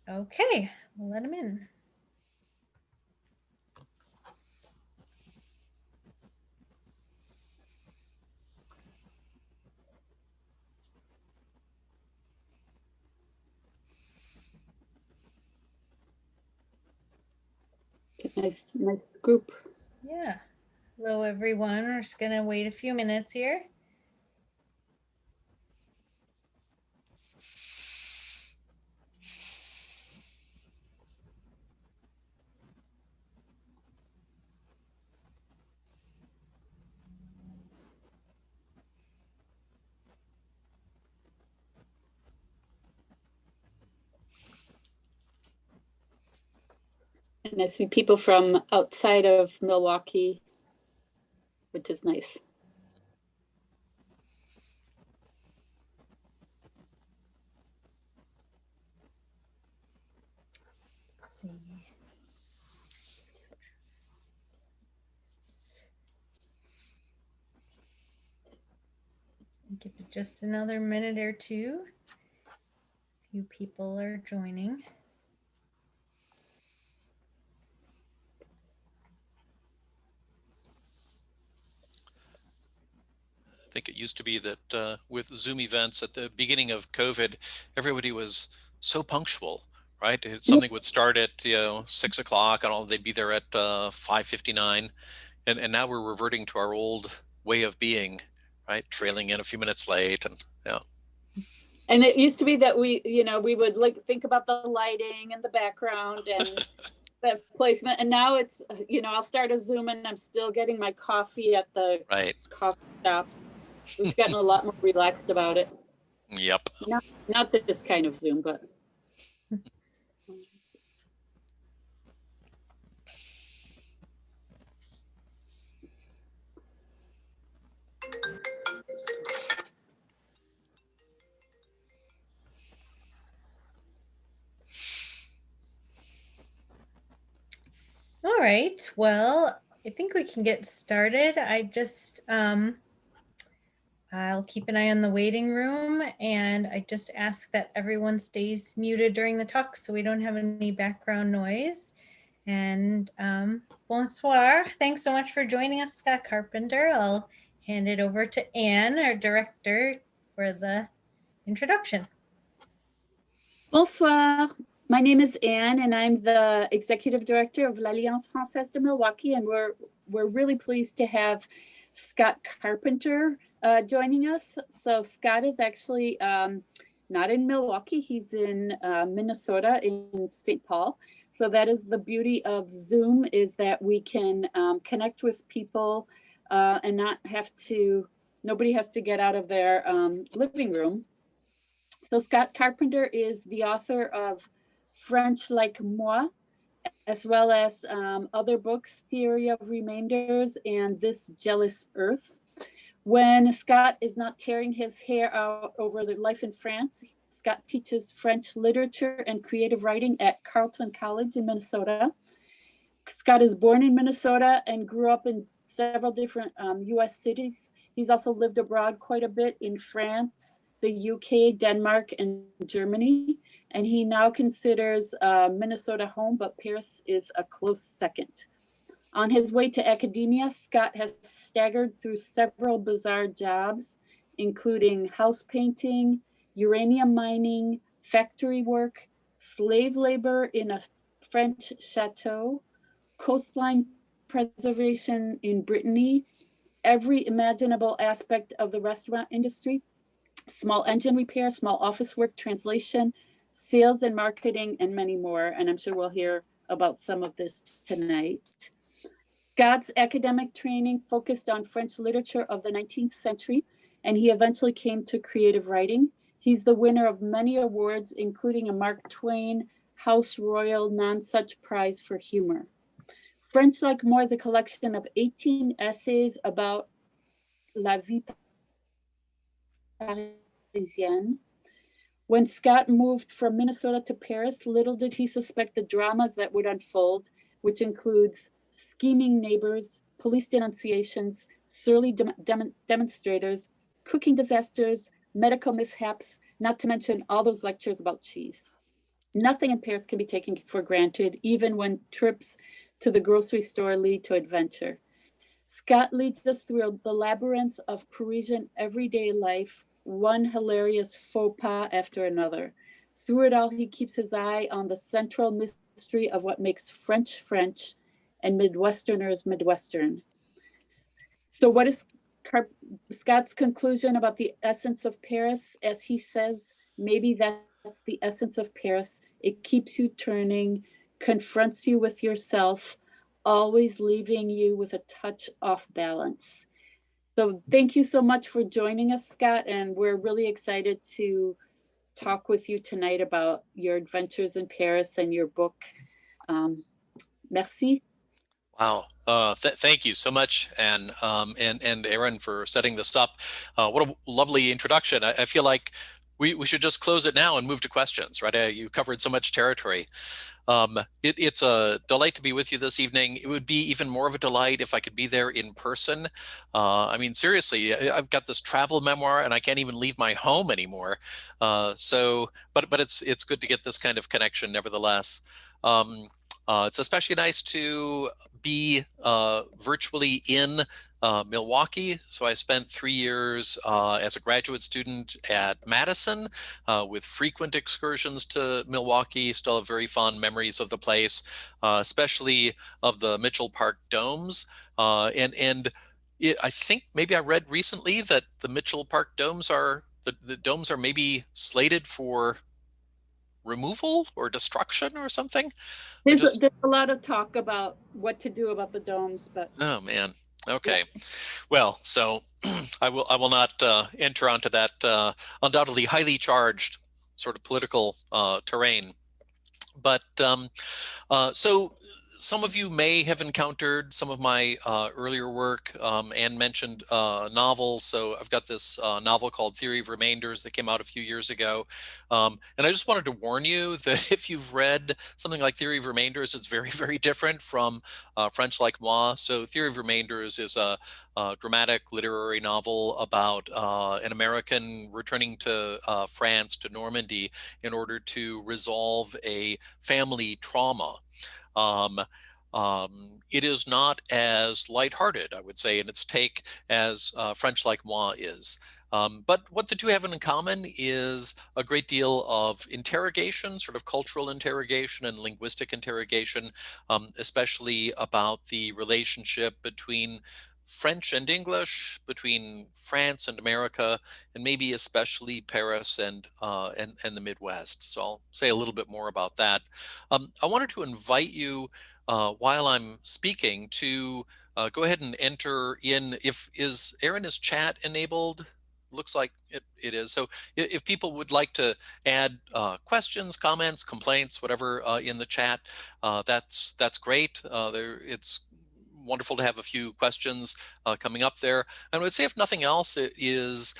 Okay, we'll let him in. Nice group. Yeah. Hello, everyone. We're just going to wait a few minutes here. And I see people from outside of Milwaukee, which is nice. Let's see. Give it just another minute or two. A few people are joining. I think it used to be that with Zoom events at the beginning of COVID, everybody was so punctual, right? Something would start at 6 o'clock, and they'd be there at 5:59, and now we're reverting to our old way of being, right? Trailing in a few minutes late, and yeah. And it used to be that we would think about the lighting and the background and the placement. And now it's, I'll start a Zoom and I'm still getting my coffee at the coffee shop. We've gotten a lot more relaxed about it. Yep. Not this kind of Zoom, but. All right. Well, I think we can get started. I'll keep an eye on the waiting room, and I just ask that everyone stays muted during the talk so we don't have any background noise. And bonsoir. Thanks so much for joining us, Scott Carpenter. I'll hand it over to Anne, our director, for the introduction. Bonsoir. My name is Anne, and I'm the executive director of l'Alliance Française de Milwaukee, and we're really pleased to have Scott Carpenter joining us. So Scott is actually not in Milwaukee; he's in Minnesota, in St. Paul. So that is the beauty of Zoom, is that we can connect with people and nobody has to get out of their living room. So Scott Carpenter is the author of French Like Moi, as well as other books, Theory of Remainders and This Jealous Earth. When Scott is not tearing his hair out over the life in France, Scott teaches French literature and creative writing at Carleton College in Minnesota. Scott is born in Minnesota and grew up in several different US cities. He's also lived abroad quite a bit in France, the UK, Denmark, and Germany. And he now considers Minnesota home, but Paris is a close second. On his way to academia, Scott has staggered through several bizarre jobs, including house painting, uranium mining, factory work, slave labor in a French chateau, coastline preservation in Brittany, every imaginable aspect of the restaurant industry, small engine repair, small office work, translation, sales and marketing, and many more. And I'm sure we'll hear about some of this tonight. Scott's academic training focused on French literature of the 19th century, and he eventually came to creative writing. He's the winner of many awards, including a Mark Twain House Royal Non-Such Prize for Humor. French Like Moi is a collection of 18 essays about la vie parisienne. When Scott moved from Minnesota to Paris, little did he suspect the dramas that would unfold, which includes scheming neighbors, police denunciations, surly demonstrators, cooking disasters, medical mishaps, not to mention all those lectures about cheese. Nothing in Paris can be taken for granted, even when trips to the grocery store lead to adventure. Scott leads us through the labyrinth of Parisian everyday life, one hilarious faux pas after another. Through it all, he keeps his eye on the central mystery of what makes French French and Midwesterners Midwestern. So what is Scott's conclusion about the essence of Paris? As he says, maybe that's the essence of Paris. It keeps you turning, confronts you with yourself, always leaving you with a touch off balance. So thank you so much for joining us, Scott. And we're really excited to talk with you tonight about your adventures in Paris and your book. Merci. Wow. Thank you so much, and Aaron, for setting this up. What a lovely introduction. I feel like we should just close it now and move to questions, right? You covered so much territory. It's a delight to be with you this evening. It would be even more of a delight if I could be there in person. I mean, seriously, I've got this travel memoir and I can't even leave my home anymore. But it's good to get this kind of connection nevertheless. It's especially nice to be virtually in Milwaukee. So I spent 3 years as a graduate student at Madison with frequent excursions to Milwaukee. Still have very fond memories of the place, especially of the Mitchell Park domes. I think maybe I read recently that the Mitchell Park domes the domes are maybe slated for removal or destruction or something. There's a lot of talk about what to do about the domes, but oh man, okay. Yeah. Well, so I will not enter onto that undoubtedly highly charged sort of political terrain. But so some of you may have encountered some of my earlier work. Anne mentioned novels. So I've got this novel called Theory of Remainders that came out a few years ago. And I just wanted to warn you that if you've read something like Theory of Remainders, it's very, very different from French like Moi. So Theory of Remainders is a dramatic literary novel about an American returning to France, to Normandy, in order to resolve a family trauma. It is not as lighthearted, I would say, in its take as French like Moi is. But what the two have in common is a great deal of interrogation, sort of cultural interrogation and linguistic interrogation, especially about the relationship between French and English, between France and America, and maybe especially Paris and the Midwest. So I'll say a little bit more about that. I wanted to invite you while I'm speaking to go ahead and enter in. Is Aaron's chat enabled? Looks like it is. So if people would like to add questions, comments, complaints, whatever in the chat, that's great. It's wonderful to have a few questions coming up there. And I would say, if nothing else, it is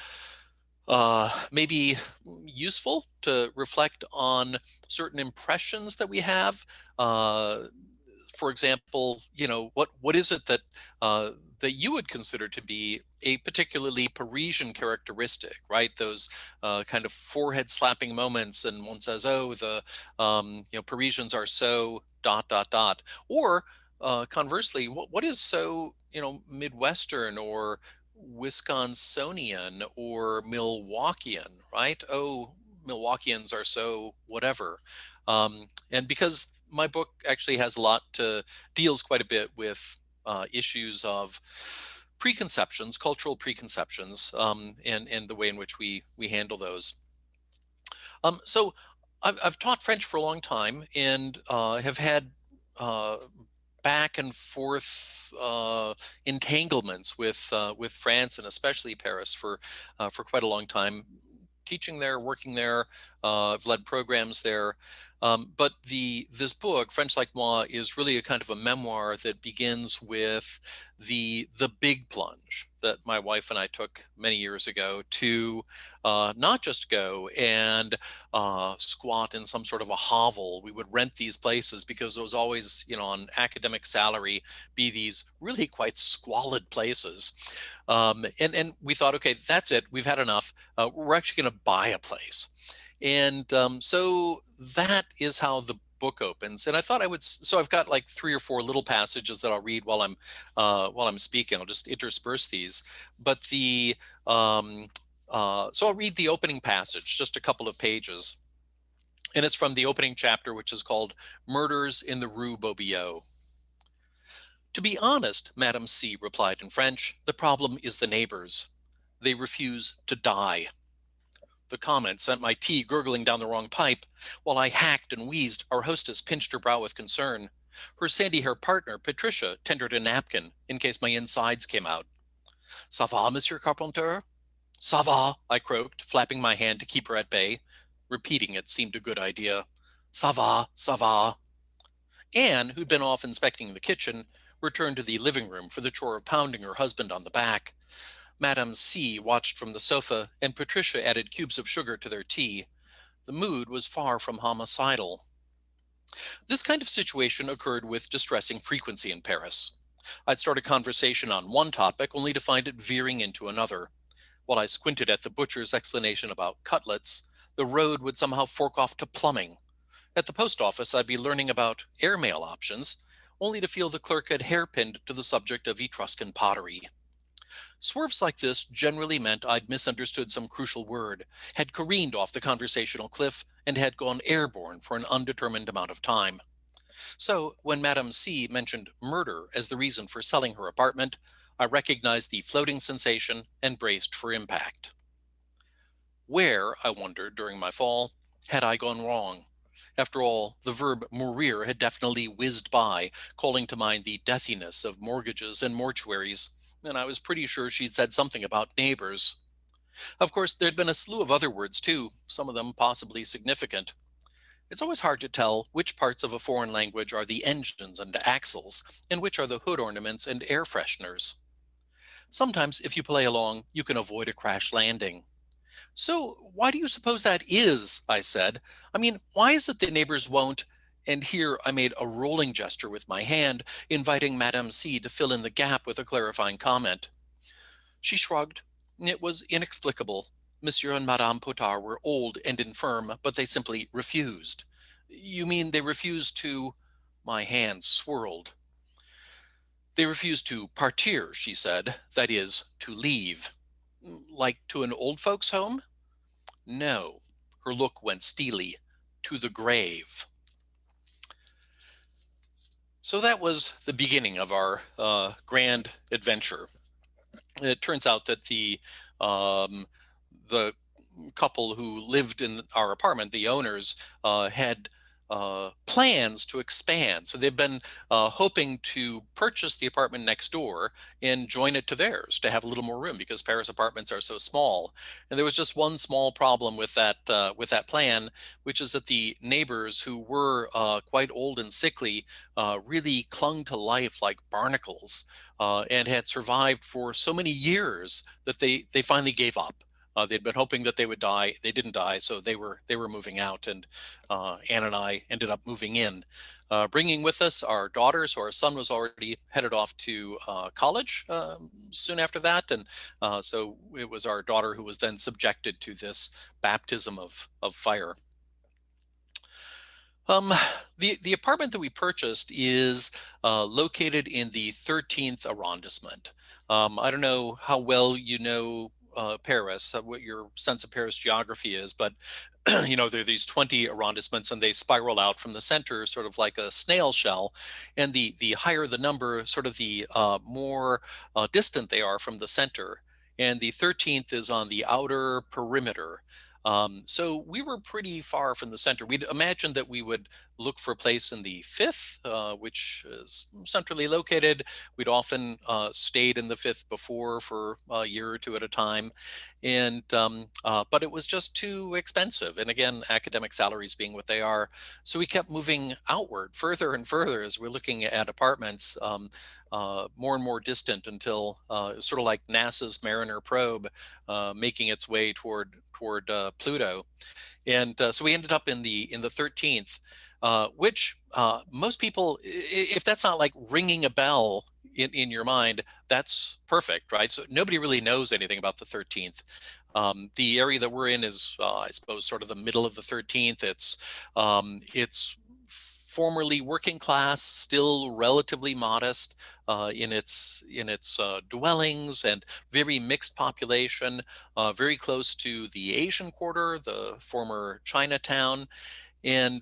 maybe useful to reflect on certain impressions that we have. For example, what is it that that you would consider to be a particularly Parisian characteristic, right? Those kind of forehead slapping moments, and one says, "Oh, the Parisians are so ... Or conversely, what is so Midwestern or Wisconsinian or Milwaukeean, right? Oh, Milwaukeeans are so whatever. And because my book actually has deals quite a bit with issues of preconceptions, cultural preconceptions, and the way in which we handle those. So I've taught French for a long time and have had back and forth entanglements with France and especially Paris for quite a long time. Teaching there, working there, I've led programs there. But this book, French Like Moi, is really a kind of a memoir that begins with the big plunge that my wife and I took many years ago to not just go and squat in some sort of a hovel. We would rent these places because it was always, on academic salary, be these really quite squalid places. And we thought, okay, that's it. We've had enough. We're actually going to buy a place. And so that is how the book opens. And I thought I would, so I've got like 3 or 4 little passages that I'll read while I'm speaking. I'll just intersperse these. But so I'll read the opening passage, just a couple of pages. And it's from the opening chapter, which is called Murders in the Rue Bobillot. To be honest, Madame C. replied in French, the problem is the neighbors. They refuse to die. The comment sent my tea gurgling down the wrong pipe. While I hacked and wheezed, our hostess pinched her brow with concern. Her sandy-haired partner, Patricia, tendered a napkin in case my insides came out. Ça va, Monsieur Carpenter? Ça va, I croaked, flapping my hand to keep her at bay. Repeating it seemed a good idea. Ça va, ça va. Anne, who'd been off inspecting the kitchen, returned to the living room for the chore of pounding her husband on the back. Madame C. watched from the sofa, and Patricia added cubes of sugar to their tea. The mood was far from homicidal. This kind of situation occurred with distressing frequency in Paris. I'd start a conversation on one topic only to find it veering into another. While I squinted at the butcher's explanation about cutlets, the road would somehow fork off to plumbing. At the post office, I'd be learning about airmail options, only to feel the clerk had hairpinned to the subject of Etruscan pottery. Swerves like this generally meant I'd misunderstood some crucial word, had careened off the conversational cliff, and had gone airborne for an undetermined amount of time. So when Madame C. mentioned murder as the reason for selling her apartment, I recognized the floating sensation and braced for impact. Where, I wondered during my fall, had I gone wrong? After all, the verb mourir had definitely whizzed by, calling to mind the deathiness of mortgages and mortuaries, and I was pretty sure she'd said something about neighbors. Of course, there'd been a slew of other words too, some of them possibly significant. It's always hard to tell which parts of a foreign language are the engines and axles, and which are the hood ornaments and air fresheners. Sometimes, if you play along, you can avoid a crash landing. So why do you suppose that is? I said. I mean, why is it the neighbors won't? And here I made a rolling gesture with my hand, inviting Madame C. to fill in the gap with a clarifying comment. She shrugged. It was inexplicable. Monsieur and Madame Potard were old and infirm, but they simply refused. You mean they refused to... My hand swirled. They refused to partir, she said, that is, to leave. Like to an old folks' home? No. Her look went steely. To the grave. So that was the beginning of our grand adventure. It turns out that the couple who lived in our apartment, the owners, had plans to expand. So they've been hoping to purchase the apartment next door and join it to theirs to have a little more room because Paris apartments are so small. And there was just one small problem with that plan, which is that the neighbors, who were quite old and sickly, really clung to life like barnacles and had survived for so many years that they finally gave up. They'd been hoping that they would die. They didn't die, so they were moving out, and Anne and I ended up moving in, bringing with us our daughter. So our son was already headed off to college soon after that, and so it was our daughter who was then subjected to this baptism of fire. The apartment that we purchased is located in the 13th arrondissement. I don't know how well you know Paris, what your sense of Paris geography is, but you know, there are these 20 arrondissements and they spiral out from the center sort of like a snail shell. And the higher the number, sort of the more distant they are from the center. And the 13th is on the outer perimeter. So we were pretty far from the center. We'd imagined that we would look for a place in the 5th, which is centrally located. We'd often stayed in the 5th before for a year or two at a time. And but it was just too expensive. And again, academic salaries being what they are. So we kept moving outward further and further as we're looking at apartments, more and more distant until sort of like NASA's Mariner probe making its way toward Pluto. And so we ended up in the 13th, which most people, if that's not like ringing a bell in your mind, that's perfect, right? So nobody really knows anything about the 13th. The area that we're in is, I suppose, sort of the middle of the 13th. It's formerly working class, still relatively modest in its dwellings, and very mixed population, very close to the Asian Quarter, the former Chinatown, and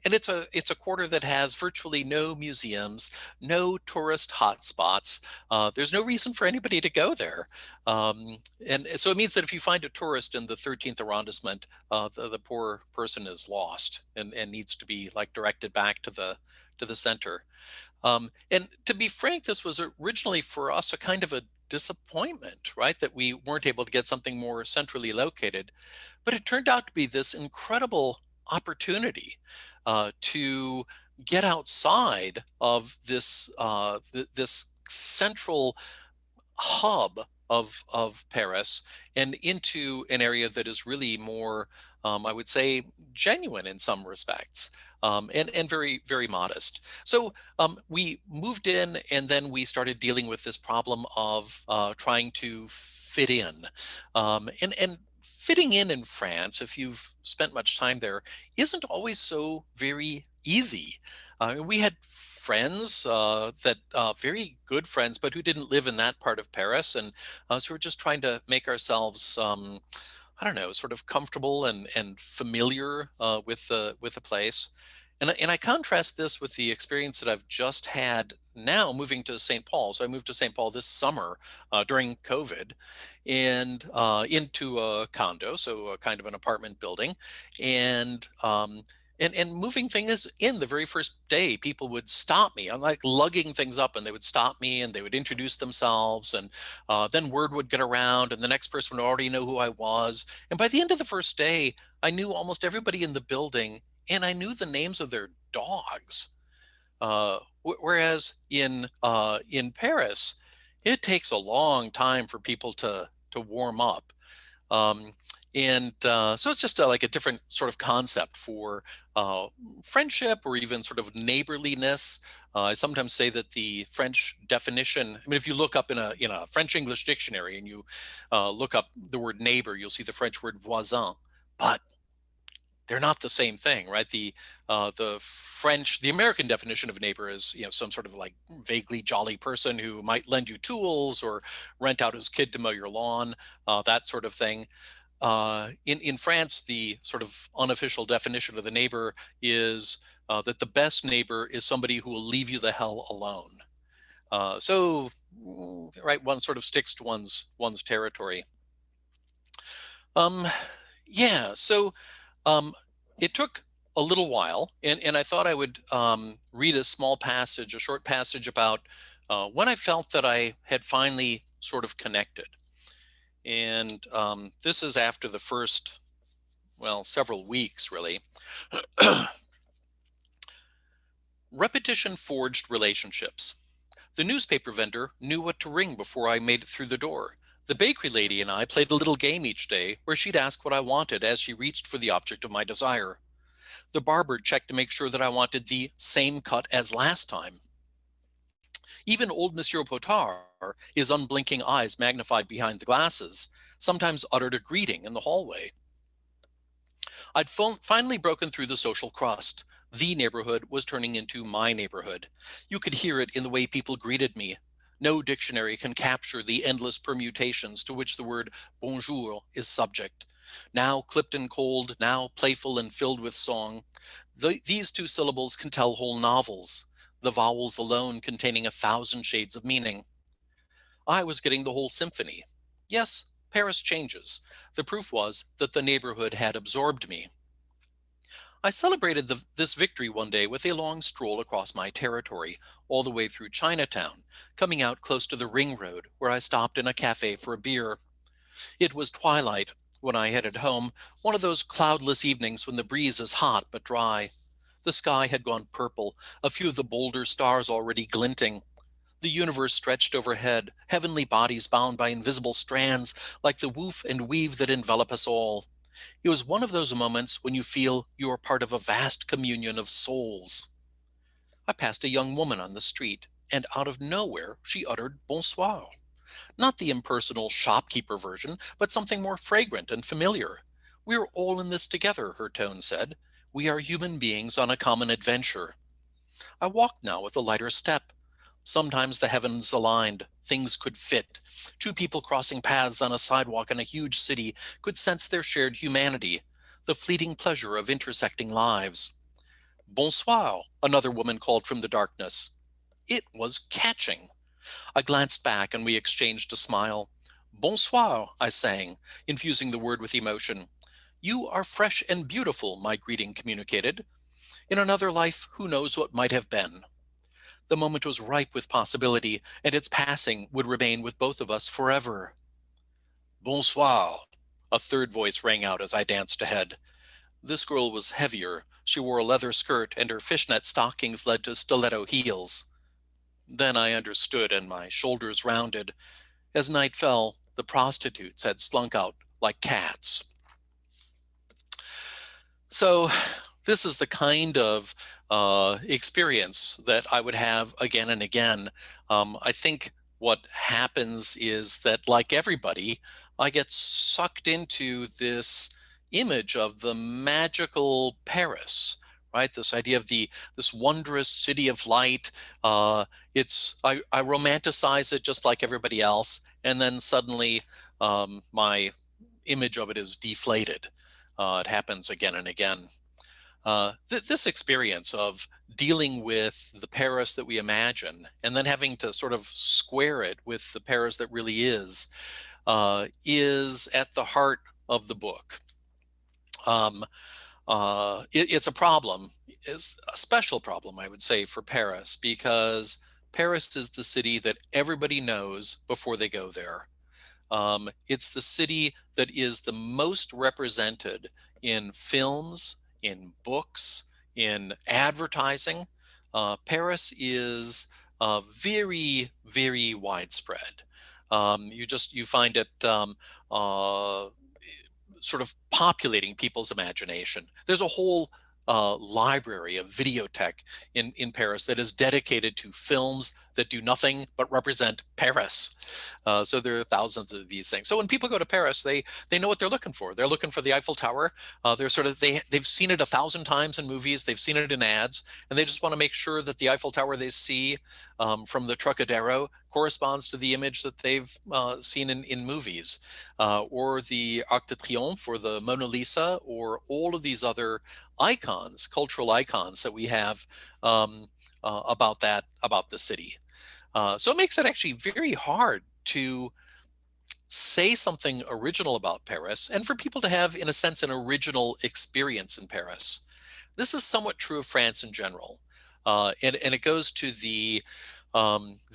it's a quarter that has virtually no museums, no tourist hotspots. There's no reason for anybody to go there, and so it means that if you find a tourist in the 13th arrondissement, the poor person is lost and needs to be like directed back to the center. And to be frank, this was originally for us a kind of a disappointment, right? That we weren't able to get something more centrally located. But it turned out to be this incredible opportunity to get outside of this central hub of Paris and into an area that is really more, I would say, genuine in some respects, and very, very modest. So we moved in, and then we started dealing with this problem of trying to fit in. And fitting in France, if you've spent much time there, isn't always so very easy. We had friends that very good friends, but who didn't live in that part of Paris, and so we're just trying to make ourselves, I don't know, sort of comfortable and familiar with the place. And I contrast this with the experience that I've just had now moving to St. Paul. So I moved to St. Paul this summer during COVID, and into a condo, so a kind of an apartment building, and and moving things in the very first day, people would stop me. I'm like lugging things up, and they would stop me, and they would introduce themselves, and then word would get around, and the next person would already know who I was. And by the end of the first day, I knew almost everybody in the building, and I knew the names of their dogs. Whereas in Paris, it takes a long time for people to warm up. Um, and so it's just like a different sort of concept for friendship, or even sort of neighborliness. I sometimes say that the French definition, I mean, if you look up in a French English dictionary and you look up the word neighbor, you'll see the French word voisin, but they're not the same thing, right? The American definition of neighbor is, some sort of like vaguely jolly person who might lend you tools or rent out his kid to mow your lawn, that sort of thing. In France, the sort of unofficial definition of the neighbor is that the best neighbor is somebody who will leave you the hell alone. So, right, one sort of sticks to one's territory. Yeah, so it took a little while, and I thought I would read a short passage about when I felt that I had finally sort of connected. And this is after the first, several weeks, really. Repetition forged relationships. The newspaper vendor knew what to ring before I made it through the door. The bakery lady and I played a little game each day where she'd ask what I wanted as she reached for the object of my desire. The barber checked to make sure that I wanted the same cut as last time. Even old Monsieur Potard, his unblinking eyes magnified behind the glasses, sometimes uttered a greeting in the hallway. I'd finally broken through the social crust. The neighborhood was turning into my neighborhood. You could hear it in the way people greeted me. No dictionary can capture the endless permutations to which the word bonjour is subject. Now clipped and cold, now playful and filled with song. These two syllables can tell whole novels, the vowels alone containing 1,000 shades of meaning. I was getting the whole symphony. Yes, Paris changes. The proof was that the neighborhood had absorbed me. I celebrated this victory one day with a long stroll across my territory, all the way through Chinatown, coming out close to the ring road, where I stopped in a cafe for a beer. It was twilight when I headed home, one of those cloudless evenings when the breeze is hot but dry. The sky had gone purple, a few of the bolder stars already glinting. The universe stretched overhead, heavenly bodies bound by invisible strands, like the woof and weave that envelop us all. It was one of those moments when you feel you are part of a vast communion of souls. I passed a young woman on the street, and out of nowhere she uttered bonsoir. Not the impersonal shopkeeper version, but something more fragrant and familiar. We're all in this together, her tone said. We are human beings on a common adventure. I walked now with a lighter step. Sometimes the heavens aligned, things could fit. Two people crossing paths on a sidewalk in a huge city could sense their shared humanity, the fleeting pleasure of intersecting lives. Bonsoir, another woman called from the darkness. It was catching. I glanced back and we exchanged a smile. Bonsoir, I sang, infusing the word with emotion. You are fresh and beautiful, my greeting communicated. In another life, who knows what might have been. The moment was ripe with possibility, and its passing would remain with both of us forever. Bonsoir, a third voice rang out as I danced ahead. This girl was heavier. She wore a leather skirt, and her fishnet stockings led to stiletto heels. Then I understood, and my shoulders rounded. As night fell, the prostitutes had slunk out like cats. So this is the kind of experience that I would have again and again. I think what happens is that, like everybody, I get sucked into this image of the magical Paris, right? This idea of this wondrous city of light. I romanticize it just like everybody else, and then suddenly my image of it is deflated. It happens again and again. This experience of dealing with the Paris that we imagine and then having to sort of square it with the Paris that really is at the heart of the book. It's a problem. It's a special problem, I would say, for Paris, because Paris is the city that everybody knows before they go there. It's the city that is the most represented in films, in books, in advertising. Paris is very, very widespread. You find it sort of populating people's imagination. There's a whole library of videothèque in Paris that is dedicated to films that do nothing but represent Paris. So there are thousands of these things. So when people go to Paris, they know what they're looking for. They're looking for the Eiffel Tower. They've seen it 1,000 times in movies. They've seen it in ads, and they just want to make sure that the Eiffel Tower they see from the Trocadero corresponds to the image that they've seen in movies, or the Arc de Triomphe, or the Mona Lisa, or all of these other icons, cultural icons that we have about the city. So it makes it actually very hard to say something original about Paris and for people to have, in a sense, an original experience in Paris. This is somewhat true of France in general. And it goes to the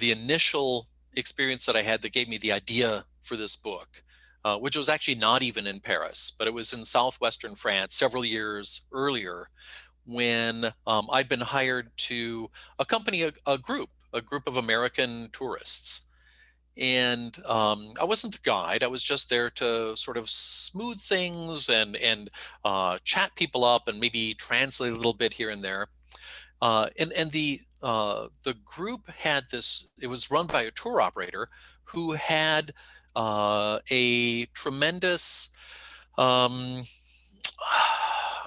initial experience that I had that gave me the idea for this book, which was actually not even in Paris, but it was in southwestern France several years earlier, when I'd been hired to accompany a group of American tourists. And I wasn't the guide. I was just there to sort of smooth things and chat people up and maybe translate a little bit here and there. And the group had this. It was run by a tour operator who had a tremendous, I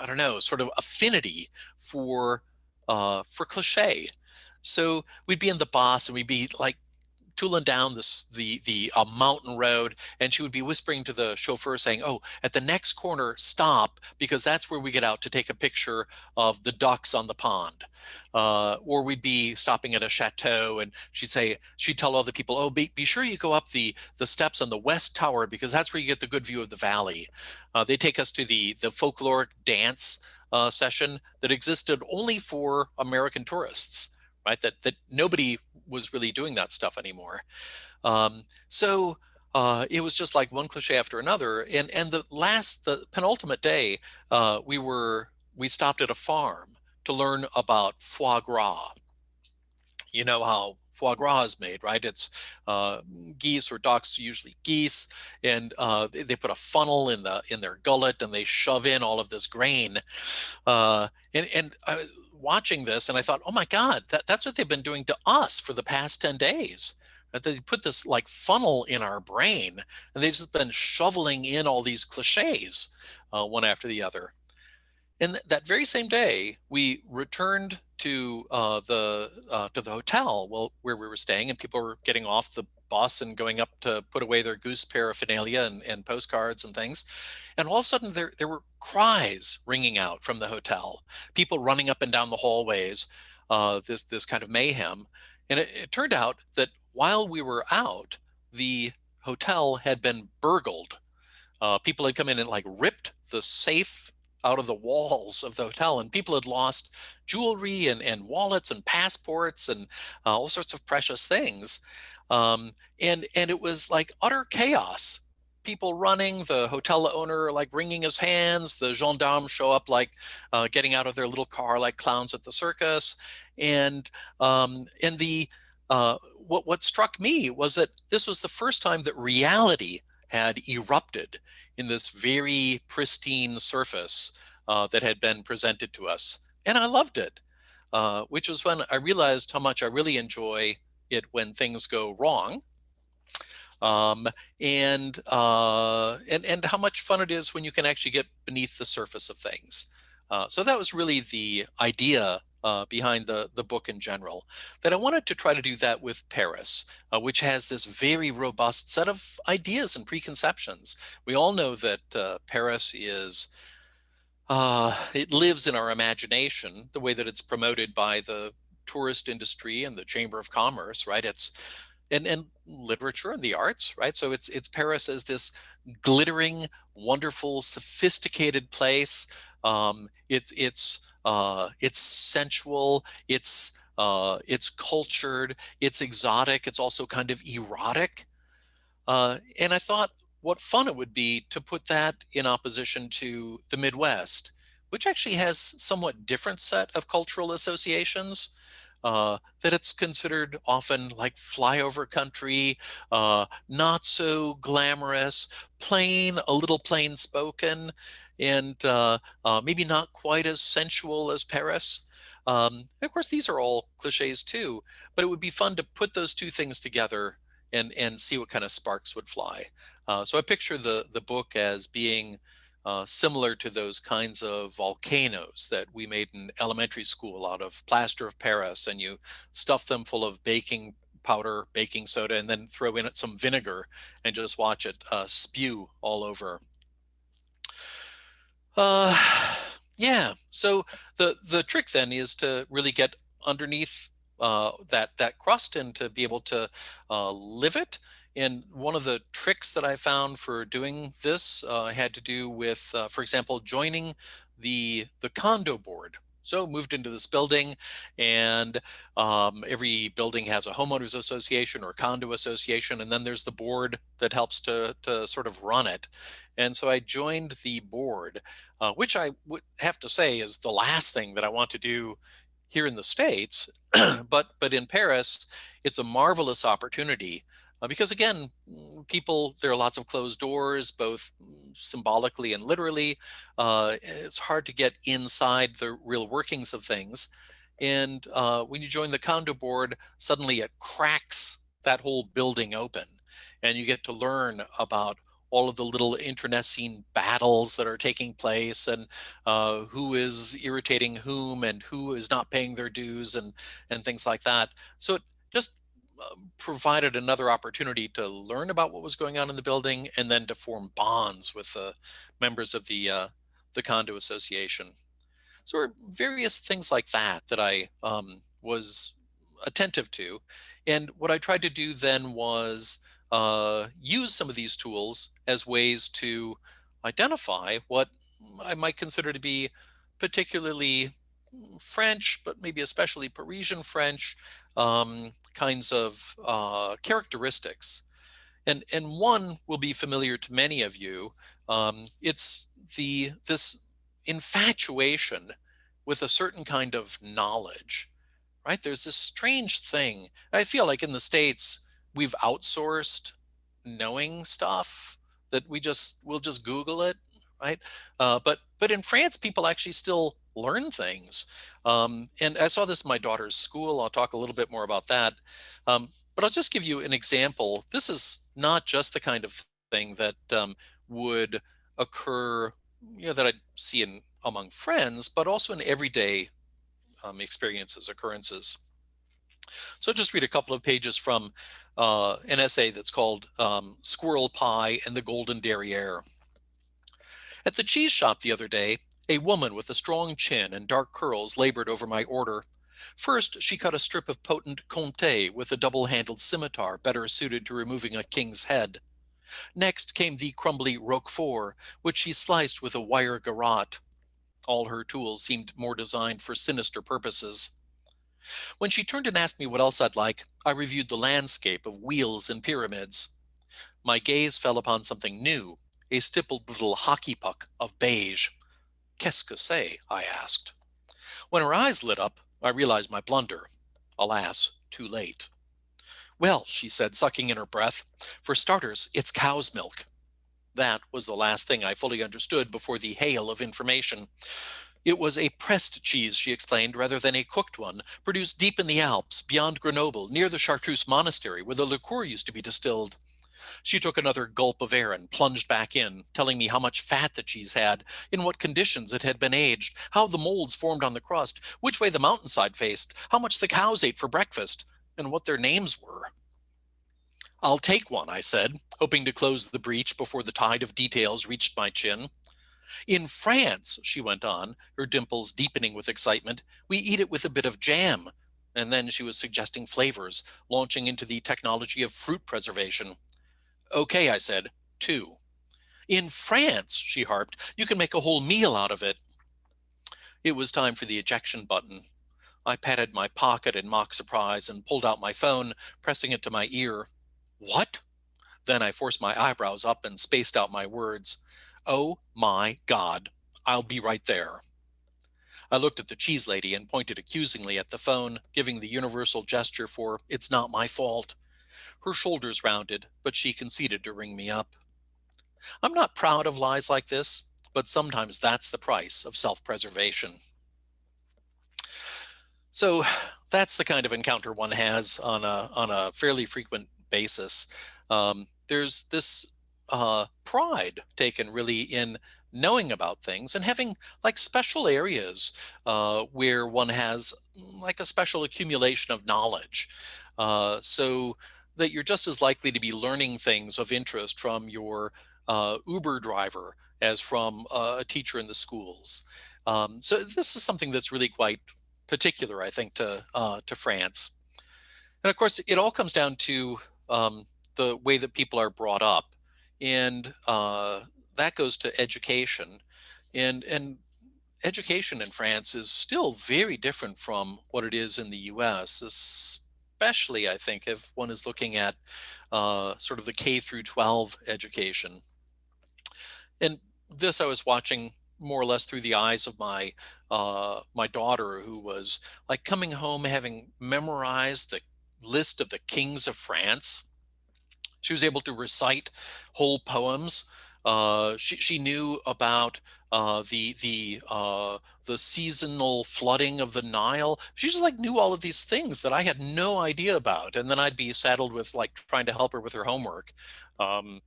don't know, sort of affinity for cliche. So we'd be in the bus and we'd be like tooling down the mountain road, and she would be whispering to the chauffeur saying, "Oh, at the next corner, stop, because that's where we get out to take a picture of the ducks on the pond." Or we'd be stopping at a chateau, and she'd tell all the people, "Oh, be sure you go up the steps on the west tower, because that's where you get the good view of the valley." They take us to the folkloric dance session that existed only for American tourists, right? That nobody was really doing that stuff anymore. So it was just like one cliche after another. And the penultimate day, we stopped at a farm to learn about foie gras. You know how foie gras is made, right? It's geese or ducks, usually geese, and they put a funnel in their gullet and they shove in all of this grain. And I was watching this and I thought, oh my God, that's what they've been doing to us for the past 10 days, That they put this like funnel in our brain, and they've just been shoveling in all these cliches one after the other. And that very same day, we returned to the hotel where we were staying, and people were getting off the bus and going up to put away their goose paraphernalia and postcards and things. And all of a sudden, there were cries ringing out from the hotel, people running up and down the hallways, this kind of mayhem. And it turned out that while we were out, the hotel had been burgled. People had come in and like ripped the safe out of the walls of the hotel, and people had lost jewelry and wallets and passports and all sorts of precious things. And it was like utter chaos. People running, the hotel owner like wringing his hands, the gendarmes show up like getting out of their little car like clowns at the circus. And what struck me was that this was the first time that reality had erupted in this very pristine surface that had been presented to us. And I loved it, which was when I realized how much I really enjoy it when things go wrong. And how much fun it is when you can actually get beneath the surface of things. So that was really the idea behind the book in general, that I wanted to try to do that with Paris, which has this very robust set of ideas and preconceptions. We all know that Paris is, it lives in our imagination, the way that it's promoted by the tourist industry and the Chamber of Commerce, right? It's and literature and the arts, right? So it's Paris as this glittering, wonderful, sophisticated place. It's sensual. It's cultured. It's exotic. It's also kind of erotic. And I thought, what fun it would be to put that in opposition to the Midwest, which actually has somewhat different set of cultural associations. That it's considered often like flyover country, not so glamorous, a little plain spoken, and maybe not quite as sensual as Paris. And of course, these are all cliches too, but it would be fun to put those two things together and see what kind of sparks would fly. So I picture the book as being similar to those kinds of volcanoes that we made in elementary school out of plaster of Paris, and you stuff them full of baking powder, baking soda, and then throw in some vinegar and just watch it spew all over. Yeah, so the trick then is to really get underneath that crust and to be able to live it. And one of the tricks that I found for doing this had to do with, for example, joining the condo board. So moved into this building, and every building has a homeowners association or condo association, and then there's the board that helps to sort of run it. And so I joined the board, which I would have to say is the last thing that I want to do here in the States. but in Paris, it's a marvelous opportunity. Because again, there are lots of closed doors, both symbolically and literally. It's hard to get inside the real workings of things. And when you join the condo board, suddenly it cracks that whole building open. And you get to learn about all of the little internecine battles that are taking place, and who is irritating whom and who is not paying their dues and things like that. So it just provided another opportunity to learn about what was going on in the building, and then to form bonds with the members of the condo association. So there were various things like that that I was attentive to. And what I tried to do then was use some of these tools as ways to identify what I might consider to be particularly French, but maybe especially Parisian French kinds of characteristics. And one will be familiar to many of you. It's this infatuation with a certain kind of knowledge, right? There's this strange thing. I feel like in the States, we've outsourced knowing stuff, that we'll just Google it, right? But in France, people actually still learn things. And I saw this in my daughter's school. I'll talk a little bit more about that. But I'll just give you an example. This is not just the kind of thing that would occur, that I'd see in among friends, but also in everyday experiences, occurrences. So I'll just read a couple of pages from an essay that's called Squirrel Pie and the Golden Derriere. At the cheese shop the other day, a woman with a strong chin and dark curls labored over my order. First, she cut a strip of potent Comté with a double-handled scimitar better suited to removing a king's head. Next came the crumbly Roquefort, which she sliced with a wire garrote. All her tools seemed more designed for sinister purposes. When she turned and asked me what else I'd like, I reviewed the landscape of wheels and pyramids. My gaze fell upon something new, a stippled little hockey puck of beige. Qu'est-ce que c'est? I asked. When her eyes lit up, I realized my blunder. Alas, too late. Well, she said, sucking in her breath, for starters, it's cow's milk. That was the last thing I fully understood before the hail of information. It was a pressed cheese, she explained, rather than a cooked one, produced deep in the Alps, beyond Grenoble, near the Chartreuse Monastery, where the liqueur used to be distilled. She took another gulp of air and plunged back in, telling me how much fat the cheese had, in what conditions it had been aged, how the molds formed on the crust, which way the mountainside faced, how much the cows ate for breakfast, and what their names were. I'll take one, I said, hoping to close the breach before the tide of details reached my chin. In France, she went on, her dimples deepening with excitement, we eat it with a bit of jam. And then she was suggesting flavors, launching into the technology of fruit preservation. Okay, I said, 2. In France, she harped, you can make a whole meal out of it. It was time for the ejection button. I patted my pocket in mock surprise and pulled out my phone, pressing it to my ear. What? Then I forced my eyebrows up and spaced out my words. Oh my God, I'll be right there. I looked at the cheese lady and pointed accusingly at the phone, giving the universal gesture for it's not my fault. Her shoulders rounded, but she conceded to ring me up. I'm not proud of lies like this, but sometimes that's the price of self-preservation. So that's the kind of encounter one has on a fairly frequent basis. There's this pride taken really in knowing about things and having like special areas where one has like a special accumulation of knowledge. So that you're just as likely to be learning things of interest from your Uber driver as from a teacher in the schools. So this is something that's really quite particular, I think, to France. And of course, it all comes down to the way that people are brought up, and that goes to education. And education in France is still very different from what it is in the U.S., especially, I think, if one is looking at sort of the K through 12 education. And this I was watching more or less through the eyes of my my daughter, who was like coming home having memorized the list of the kings of France. She was able to recite whole poems. She knew about the seasonal flooding of the Nile. She just like knew all of these things that I had no idea about, and then I'd be saddled with like trying to help her with her homework, and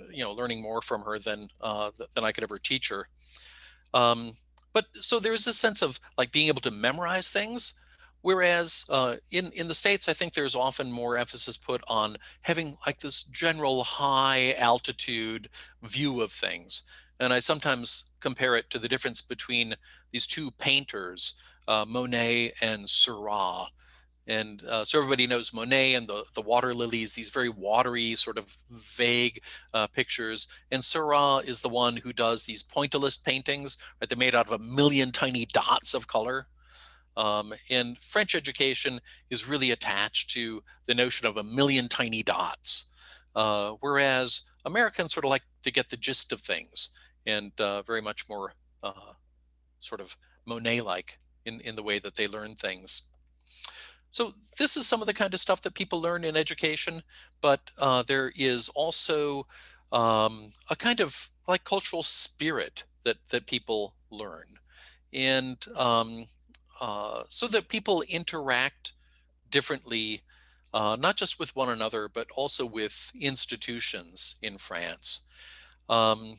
learning more from her than I could ever teach her. But so there's this sense of like being able to memorize things. Whereas in the States, I think there's often more emphasis put on having like this general high altitude view of things. And I sometimes compare it to the difference between these two painters, Monet and Seurat. And so everybody knows Monet and the water lilies, these very watery, sort of vague pictures. And Seurat is the one who does these pointillist paintings, right? They're made out of a million tiny dots of color. And French education is really attached to the notion of a million tiny dots, whereas Americans sort of like to get the gist of things, and very much more sort of Monet-like in the way that they learn things. So this is some of the kind of stuff that people learn in education, but there is also a kind of like cultural spirit that people learn. And so that people interact differently not just with one another, but also with institutions in France. Um,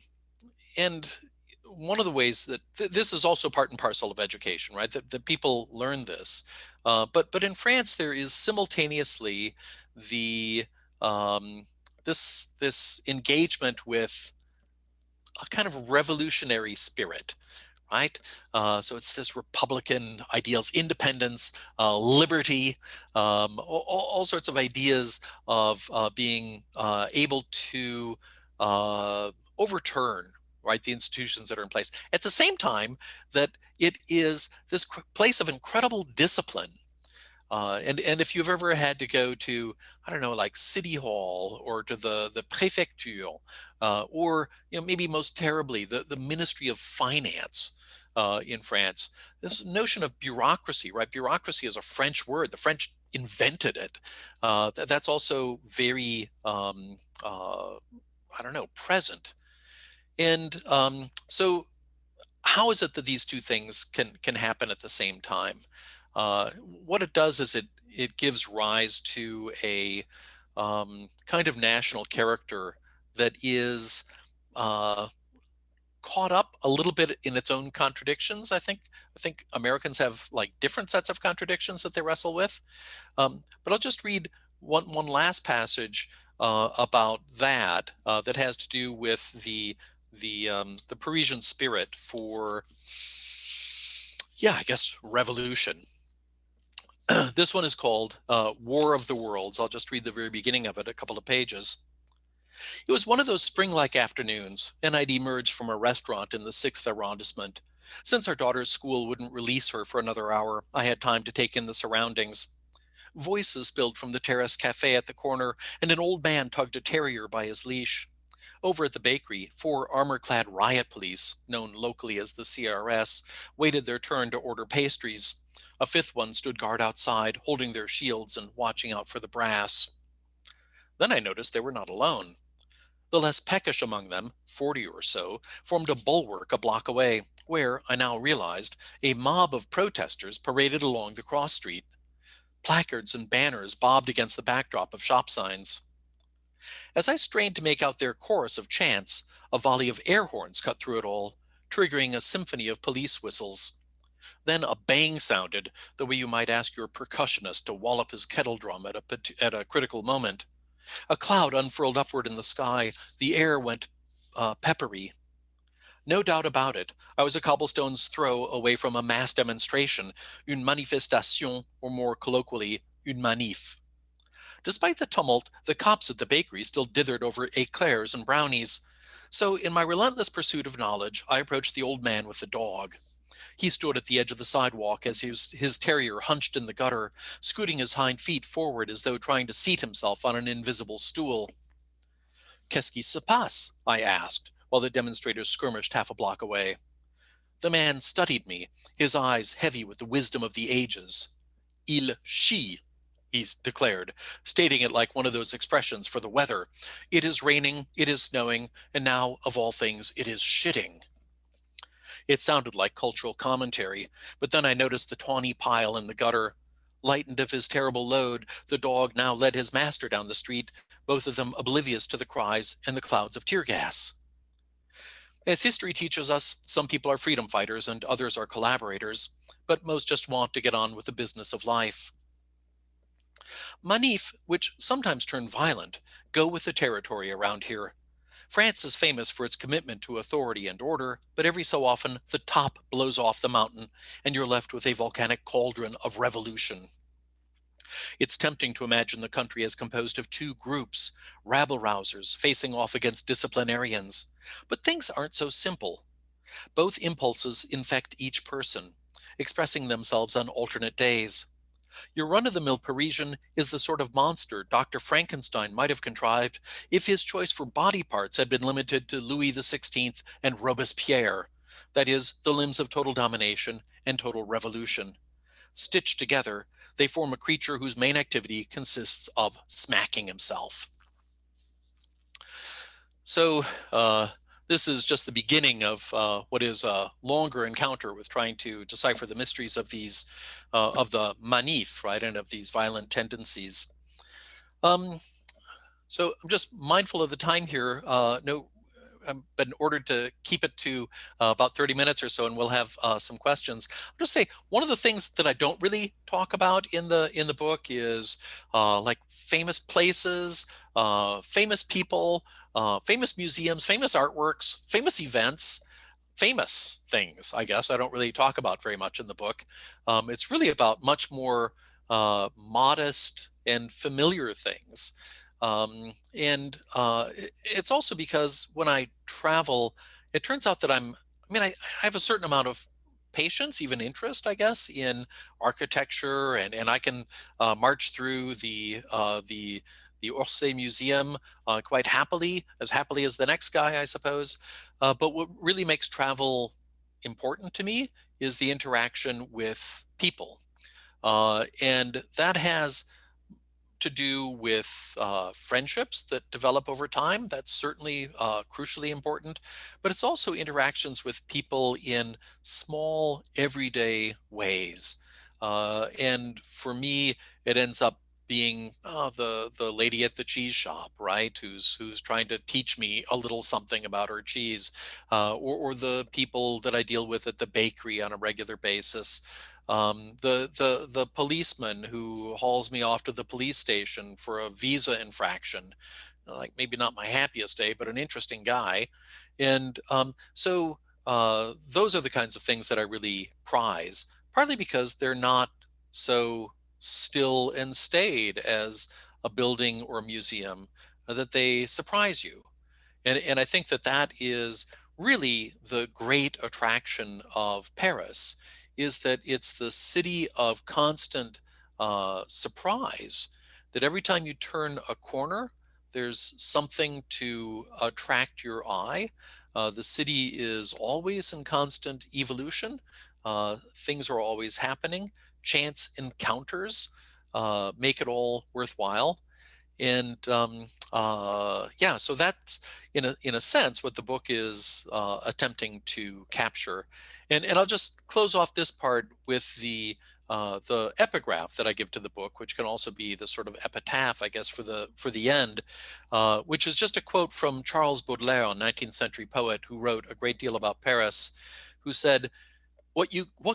and one of the ways that this is also part and parcel of education, right? That people learn this. But in France, there is simultaneously the this engagement with a kind of revolutionary spirit, right? So it's this Republican ideals, independence, liberty, all sorts of ideas of being able to overturn, right, the institutions that are in place. At the same time, that it is this place of incredible discipline. And if you've ever had to go to, I don't know, like City Hall or to the Préfecture, or maybe most terribly the Ministry of Finance in France, this notion of bureaucracy, right? Bureaucracy is a French word. The French invented it. That's also very, I don't know, present. And so how is it that these two things can happen at the same time? What it does is it gives rise to a kind of national character that is caught up a little bit in its own contradictions. I think Americans have like different sets of contradictions that they wrestle with. But I'll just read one last passage about that that has to do with the Parisian spirit for, yeah, I guess revolution. This one is called War of the Worlds. I'll just read the very beginning of it, a couple of pages. It was one of those spring-like afternoons, and I'd emerged from a restaurant in the 6th arrondissement. Since our daughter's school wouldn't release her for another hour, I had time to take in the surroundings. Voices spilled from the terrace cafe at the corner, and an old man tugged a terrier by his leash. Over at the bakery, 4 armor-clad riot police, known locally as the CRS, waited their turn to order pastries. A 5th one stood guard outside, holding their shields and watching out for the brass. Then I noticed they were not alone. The less peckish among them, 40 or so, formed a bulwark a block away, where, I now realized, a mob of protesters paraded along the cross street. Placards and banners bobbed against the backdrop of shop signs. As I strained to make out their chorus of chants, a volley of air horns cut through it all, triggering a symphony of police whistles. Then a bang sounded, the way you might ask your percussionist to wallop his kettle drum at a critical moment. A cloud unfurled upward in the sky. The air went peppery. No doubt about it, I was a cobblestone's throw away from a mass demonstration, une manifestation, or more colloquially, une manif. Despite the tumult, the cops at the bakery still dithered over eclairs and brownies. So in my relentless pursuit of knowledge, I approached the old man with the dog. He stood at the edge of the sidewalk as his terrier hunched in the gutter, scooting his hind feet forward as though trying to seat himself on an invisible stool. Qu'est-ce qui se passe? I asked, while the demonstrators skirmished half a block away. The man studied me, his eyes heavy with the wisdom of the ages. Il chie, he declared, stating it like one of those expressions for the weather. It is raining, it is snowing, and now, of all things, it is shitting. It sounded like cultural commentary, but then I noticed the tawny pile in the gutter. Lightened of his terrible load, the dog now led his master down the street, both of them oblivious to the cries and the clouds of tear gas. As history teaches us, some people are freedom fighters and others are collaborators, but most just want to get on with the business of life. Manifs, which sometimes turn violent, go with the territory around here. France is famous for its commitment to authority and order, but every so often the top blows off the mountain and you're left with a volcanic cauldron of revolution. It's tempting to imagine the country as composed of 2 groups, rabble-rousers facing off against disciplinarians. But things aren't so simple. Both impulses infect each person, expressing themselves on alternate days. Your run-of-the-mill Parisian is the sort of monster Dr. Frankenstein might have contrived if his choice for body parts had been limited to Louis XVI and Robespierre, that is, the limbs of total domination and total revolution. Stitched together, they form a creature whose main activity consists of smacking himself. So this is just the beginning of what is a longer encounter with trying to decipher the mysteries of these, of the manif, right, and of these violent tendencies. Um, so I'm just mindful of the time here. No, I've been ordered to keep it to about 30 minutes or so, and we'll have some questions. I'll just say one of the things that I don't really talk about in the book is like famous places, famous people, famous museums, famous artworks, famous events, famous things. I guess I don't really talk about very much in the book. It's really about much more modest and familiar things. It's also because when I travel, it turns out that I have a certain amount of patience, even interest, I guess, in architecture, and I can march through the Orsay Museum quite happily as the next guy, I suppose. But what really makes travel important to me is the interaction with people. And that has to do with friendships that develop over time. That's certainly crucially important, but it's also interactions with people in small, everyday ways. And for me, it ends up being the lady at the cheese shop, right? Who's trying to teach me a little something about her cheese, or the people that I deal with at the bakery on a regular basis. The policeman who hauls me off to the police station for a visa infraction, like maybe not my happiest day, but an interesting guy. And those are the kinds of things that I really prize, partly because they're not so still and staid as a building or a museum, that they surprise you. And I think that that is really the great attraction of Paris, is that it's the city of constant surprise, that every time you turn a corner, there's something to attract your eye. The city is always in constant evolution. Things are always happening. Chance encounters make it all worthwhile. And yeah, so that's in a sense what the book is attempting to capture. And I'll just close off this part with the epigraph that I give to the book, which can also be the sort of epitaph, I guess, for the end, which is just a quote from Charles Baudelaire, a 19th century poet who wrote a great deal about Paris, who said, what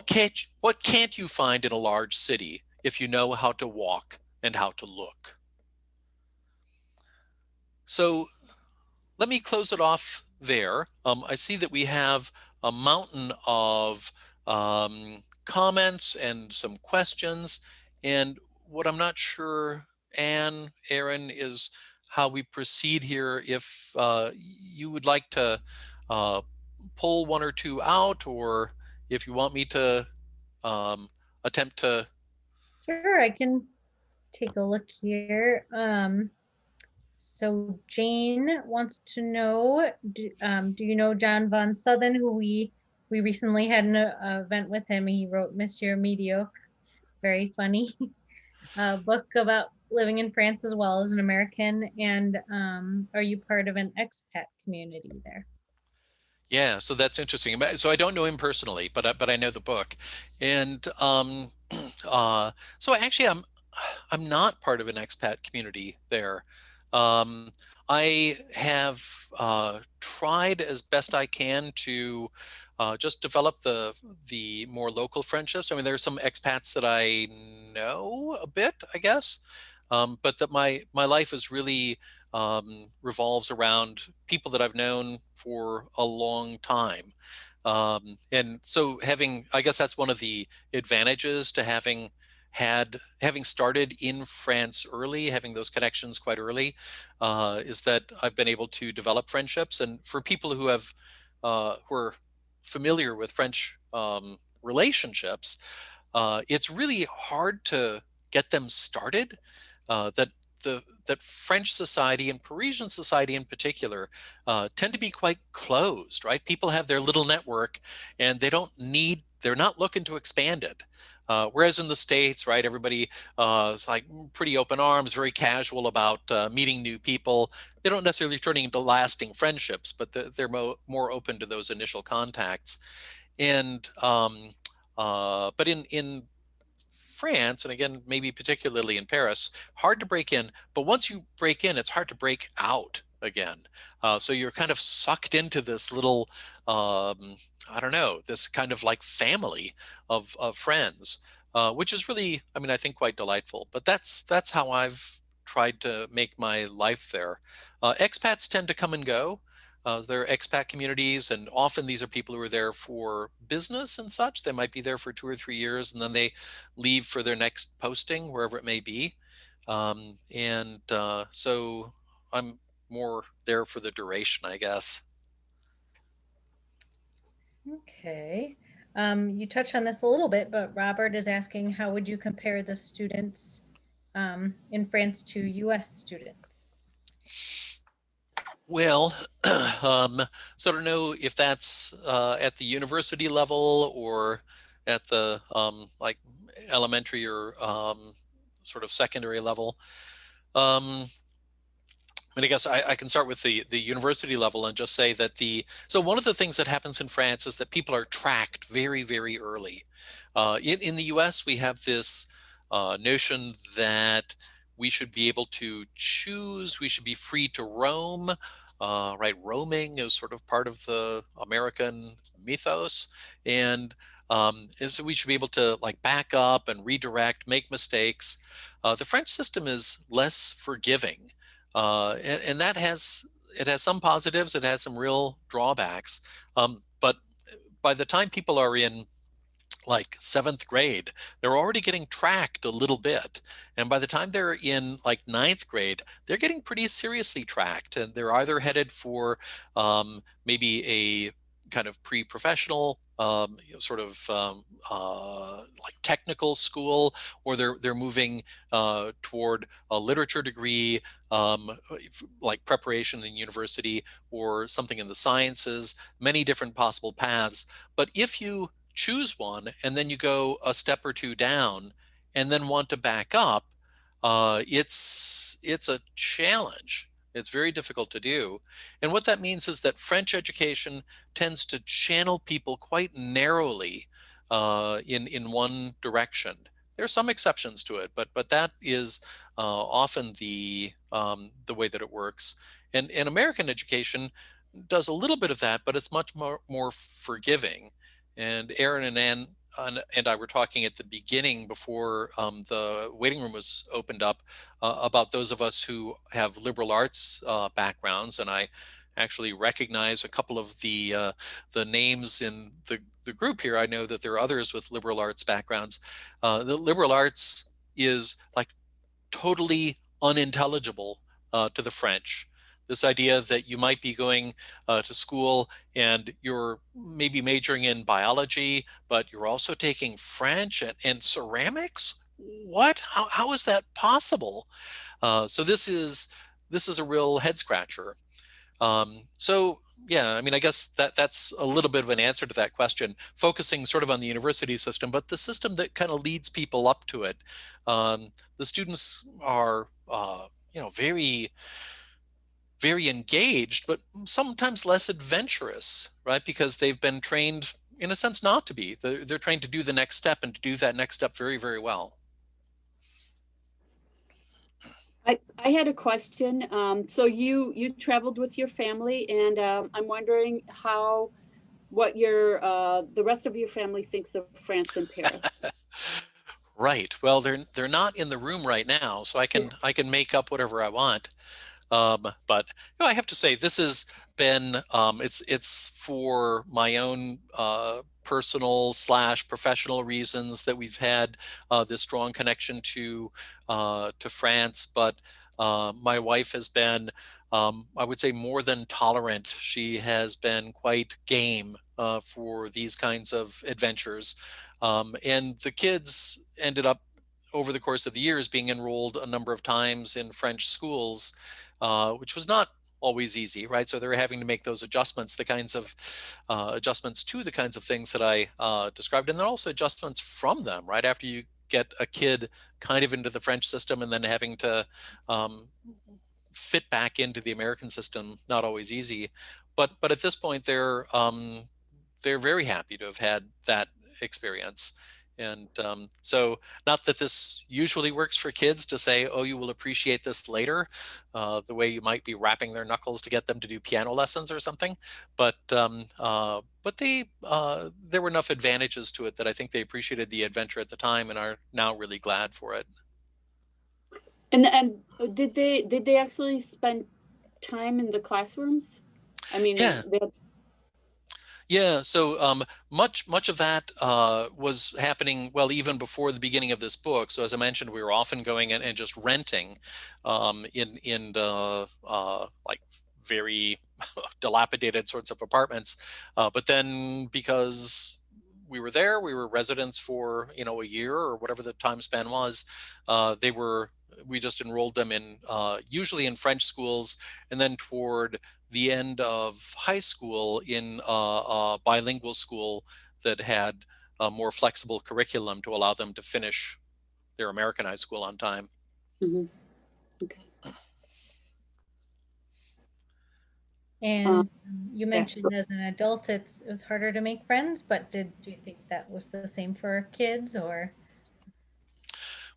can't you find in a large city if you know how to walk and how to look? So let me close it off there. I see that we have a mountain of comments and some questions. And what I'm not sure, Anne, Aaron, is how we proceed here. If you would like to pull one or two out, or if you want me to um, attempt to. Sure, I can take a look here. So Jane wants to know, do you know John Von Southern, who we recently had an event with him. He wrote Monsieur Mediocre, very funny book about living in France as well as an American. And are you part of an expat community there? Yeah, so that's interesting. So I don't know him personally, but I know the book, and so actually I'm not part of an expat community there. Um, I have tried as best I can to just develop the more local friendships. I mean, there are some expats that I know a bit, I guess, but that my life is really revolves around people that I've known for a long time. And so I guess that's one of the advantages to having started in France early, having those connections quite early, is that I've been able to develop friendships. And for people who are familiar with French relationships, it's really hard to get them started. That French society and Parisian society in particular tend to be quite closed, right? People have their little network, and they're not looking to expand it. Whereas in the States, right, everybody is like pretty open arms, very casual about meeting new people. They don't necessarily turning into lasting friendships, but they're more open to those initial contacts. And but in France, and again, maybe particularly in Paris, hard to break in. But once you break in, it's hard to break out again. So you're kind of sucked into this little, I don't know, this kind of like family of friends, which is really, I mean, I think quite delightful. But that's how I've tried to make my life there. Expats tend to come and go. There are expat communities, and often these are people who are there for business and such. They might be there for 2 or 3 years, and then they leave for their next posting, wherever it may be. So I'm more there for the duration, I guess. Okay. You touched on this a little bit, but Robert is asking, how would you compare the students in France to US students? Well, so I don't know if that's at the university level or at the like elementary or sort of secondary level. And I guess I can start with the university level and just say that so one of the things that happens in France is that people are tracked very, very early. In the US, we have this notion that we should be able to choose, we should be free to roam, right? Roaming is sort of part of the American mythos. And so we should be able to like back up and redirect, make mistakes. The French system is less forgiving. And that it has some positives, it has some real drawbacks. But by the time people are in like 7th grade, they're already getting tracked a little bit. And by the time they're in like 9th grade, they're getting pretty seriously tracked. And they're either headed for maybe a kind of pre-professional sort of like technical school, or they're moving toward a literature degree, like preparation in university, or something in the sciences, many different possible paths. But if you choose one and then you go a step or two down and then want to back up, it's a challenge. It's very difficult to do. And what that means is that French education tends to channel people quite narrowly in one direction. There are some exceptions to it, but that is often the way that it works. And American education does a little bit of that, but it's much more forgiving. And Aaron and Ann and I were talking at the beginning before the waiting room was opened up about those of us who have liberal arts backgrounds, and I actually recognize a couple of the names in the group here. I know that there are others with liberal arts backgrounds. The liberal arts is like totally unintelligible to the French. This idea that you might be going to school and you're maybe majoring in biology, but you're also taking French and ceramics. What? How is that possible? So this is a real head scratcher. So yeah, I mean, I guess that's a little bit of an answer to that question, focusing sort of on the university system, but the system that kind of leads people up to it. The students are, very, very engaged, but sometimes less adventurous, right? Because they've been trained, in a sense, not to be. They're trained to do the next step and to do that next step very, very well. I had a question. So you traveled with your family, and I'm wondering what the rest of your family thinks of France and Paris. Right. Well, they're not in the room right now, so I can make up whatever I want. But I have to say this has been it's for my own personal / professional reasons that we've had this strong connection to France. But my wife has been, I would say, more than tolerant. She has been quite game for these kinds of adventures. And the kids ended up, over the course of the years, being enrolled a number of times in French schools, which was not always easy, right? So they were having to make those adjustments, the kinds of adjustments to the kinds of things that I described, and then also adjustments from them, right? After you get a kid kind of into the French system and then having to fit back into the American system, not always easy. But at this point, they're very happy to have had that experience. And so not that this usually works for kids to say, oh, you will appreciate this later, the way you might be rapping their knuckles to get them to do piano lessons or something. But there were enough advantages to it that I think they appreciated the adventure at the time and are now really glad for it. And did they actually spend time in the classrooms? I mean, Yeah. Yeah, so much of that was happening, well, even before the beginning of this book. So as I mentioned, we were often going in and just renting in like very dilapidated sorts of apartments. But then because we were there, we were residents for, a year or whatever the time span was, we just enrolled them in usually in French schools, and then toward the end of high school in a bilingual school that had a more flexible curriculum to allow them to finish their American high school on time. Mm-hmm. Okay. And you mentioned as an adult, it was harder to make friends, but do you think that was the same for kids, or?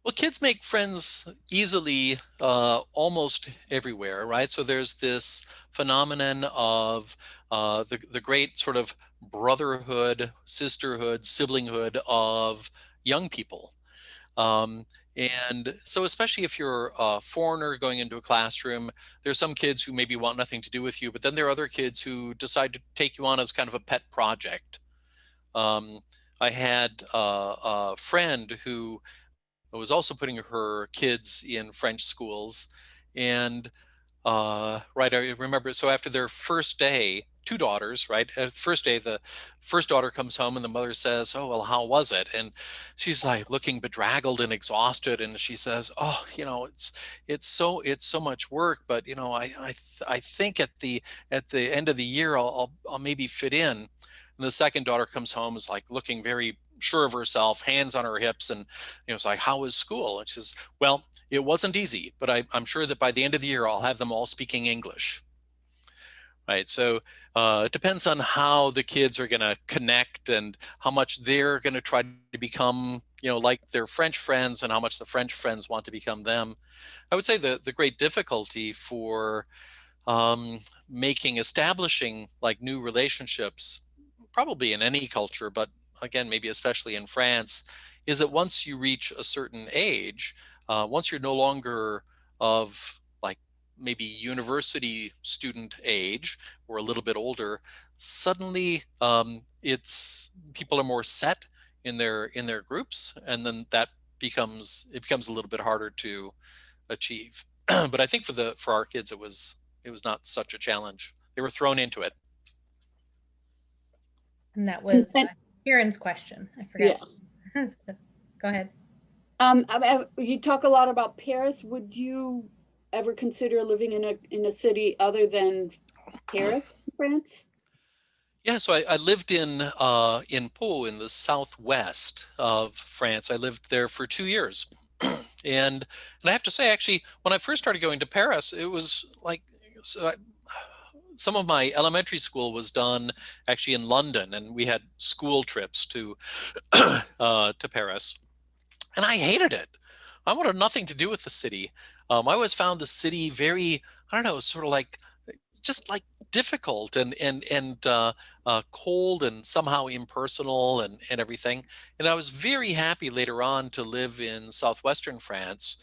Well, kids make friends easily almost everywhere, right? So there's this phenomenon of the great sort of brotherhood, sisterhood, siblinghood of young people. And so especially if you're a foreigner going into a classroom, there's some kids who maybe want nothing to do with you, but then there are other kids who decide to take you on as kind of a pet project. I had a friend who was also putting her kids in French schools. And right, I remember, so after their first day, two daughters, right? At first day, the first daughter comes home and the mother says, oh, well, how was it? And she's like looking bedraggled and exhausted. And she says, oh, it's so much work, but I think at the end of the year, I'll maybe fit in. And the second daughter comes home, is like looking very sure of herself, hands on her hips, and it's like, how was school? And she says, well, it wasn't easy, but I'm sure that by the end of the year I'll have them all speaking English. Right. So it depends on how the kids are going to connect and how much they're going to try to become, like their French friends, and how much the French friends want to become them. I would say the great difficulty for establishing like new relationships, probably in any culture, but again, maybe especially in France, is that once you reach a certain age, once you're no longer of like maybe university student age or a little bit older, suddenly it's people are more set in their groups, and then it becomes a little bit harder to achieve. But I think for our kids, it was not such a challenge. They were thrown into it. And that was Kieran's question. I forgot. Yeah. Go ahead. You talk a lot about Paris. Would you ever consider living in a city other than Paris, France? Yeah, so I lived in Pau in the southwest of France. I lived there for 2 years. And I have to say, actually, when I first started going to Paris, it was like, some of my elementary school was done actually in London, and we had school trips to Paris, and I hated it. I wanted nothing to do with the city. I always found the city very, I don't know, sort of like just like difficult and cold and somehow impersonal and everything. And I was very happy later on to live in southwestern France,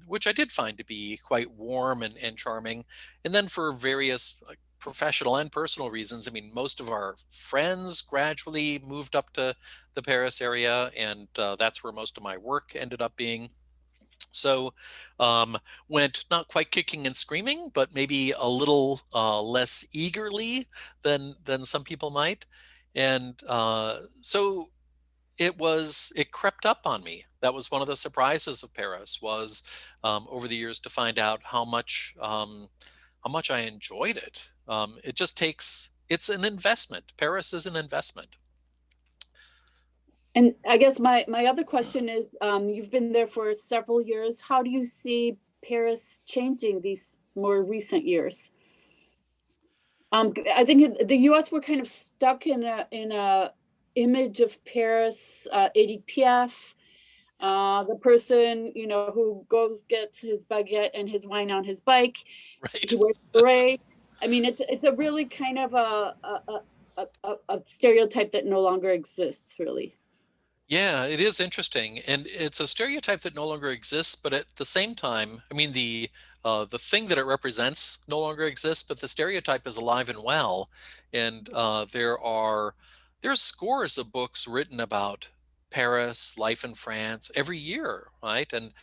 which I did find to be quite warm and charming. And then for various professional and personal reasons, I mean, most of our friends gradually moved up to the Paris area, and that's where most of my work ended up being. So went not quite kicking and screaming, but maybe a little less eagerly than some people might. And so it crept up on me. That was one of the surprises of Paris, was over the years to find out how much I enjoyed it. It just it's an investment. Paris is an investment. And I guess my other question is, you've been there for several years. How do you see Paris changing these more recent years? I think the U.S. were kind of stuck in image of Paris, ADPF, the person, you know, who goes, gets his baguette and his wine on his bike. Right. He wears beret. I mean, it's a really kind of a stereotype that no longer exists, really. Yeah, it is interesting, and it's a stereotype that no longer exists. But at the same time, I mean, the thing that it represents no longer exists, but the stereotype is alive and well. And there's scores of books written about Paris, life in France every year, right? And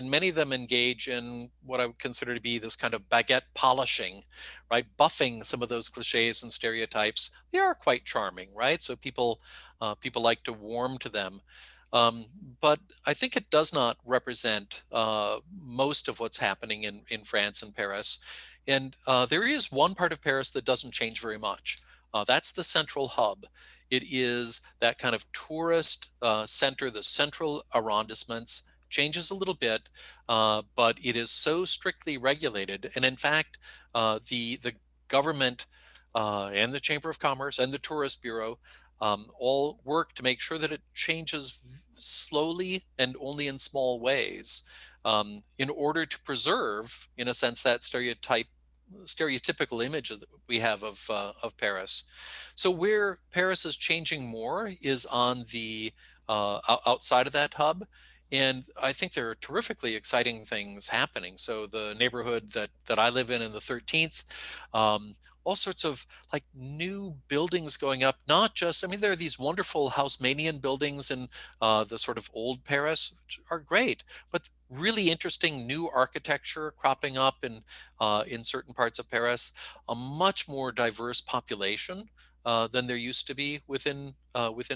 many of them engage in what I would consider to be this kind of baguette polishing, right? Buffing some of those cliches and stereotypes. They are quite charming, right? So people like to warm to them. Um, but I think it does not represent most of what's happening in France and Paris. And there is one part of Paris that doesn't change very much. That's the central hub. It is that kind of tourist center, the central arrondissements changes a little bit, but it is so strictly regulated. And in fact, the government and the Chamber of Commerce and the Tourist Bureau all work to make sure that it changes slowly and only in small ways, in order to preserve, in a sense, that stereotypical image that we have of Paris. So where Paris is changing more is on the outside of that hub. And I think there are terrifically exciting things happening. So the neighborhood that I live in the 13th, all sorts of like new buildings going up, not just, I mean, there are these wonderful Haussmannian buildings in the sort of old Paris, which are great, but really interesting new architecture cropping up in certain parts of Paris, a much more diverse population than there used to be within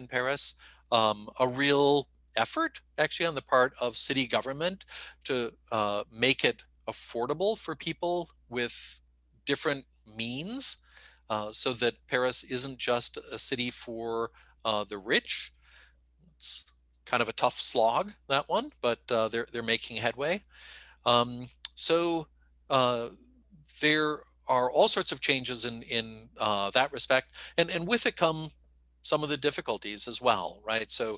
Paris, a real effort actually on the part of city government to make it affordable for people with different means, so that Paris isn't just a city for the rich. It's kind of a tough slog, that one, but they're making headway. So there are all sorts of changes in that respect, and with it come some of the difficulties as well, right? So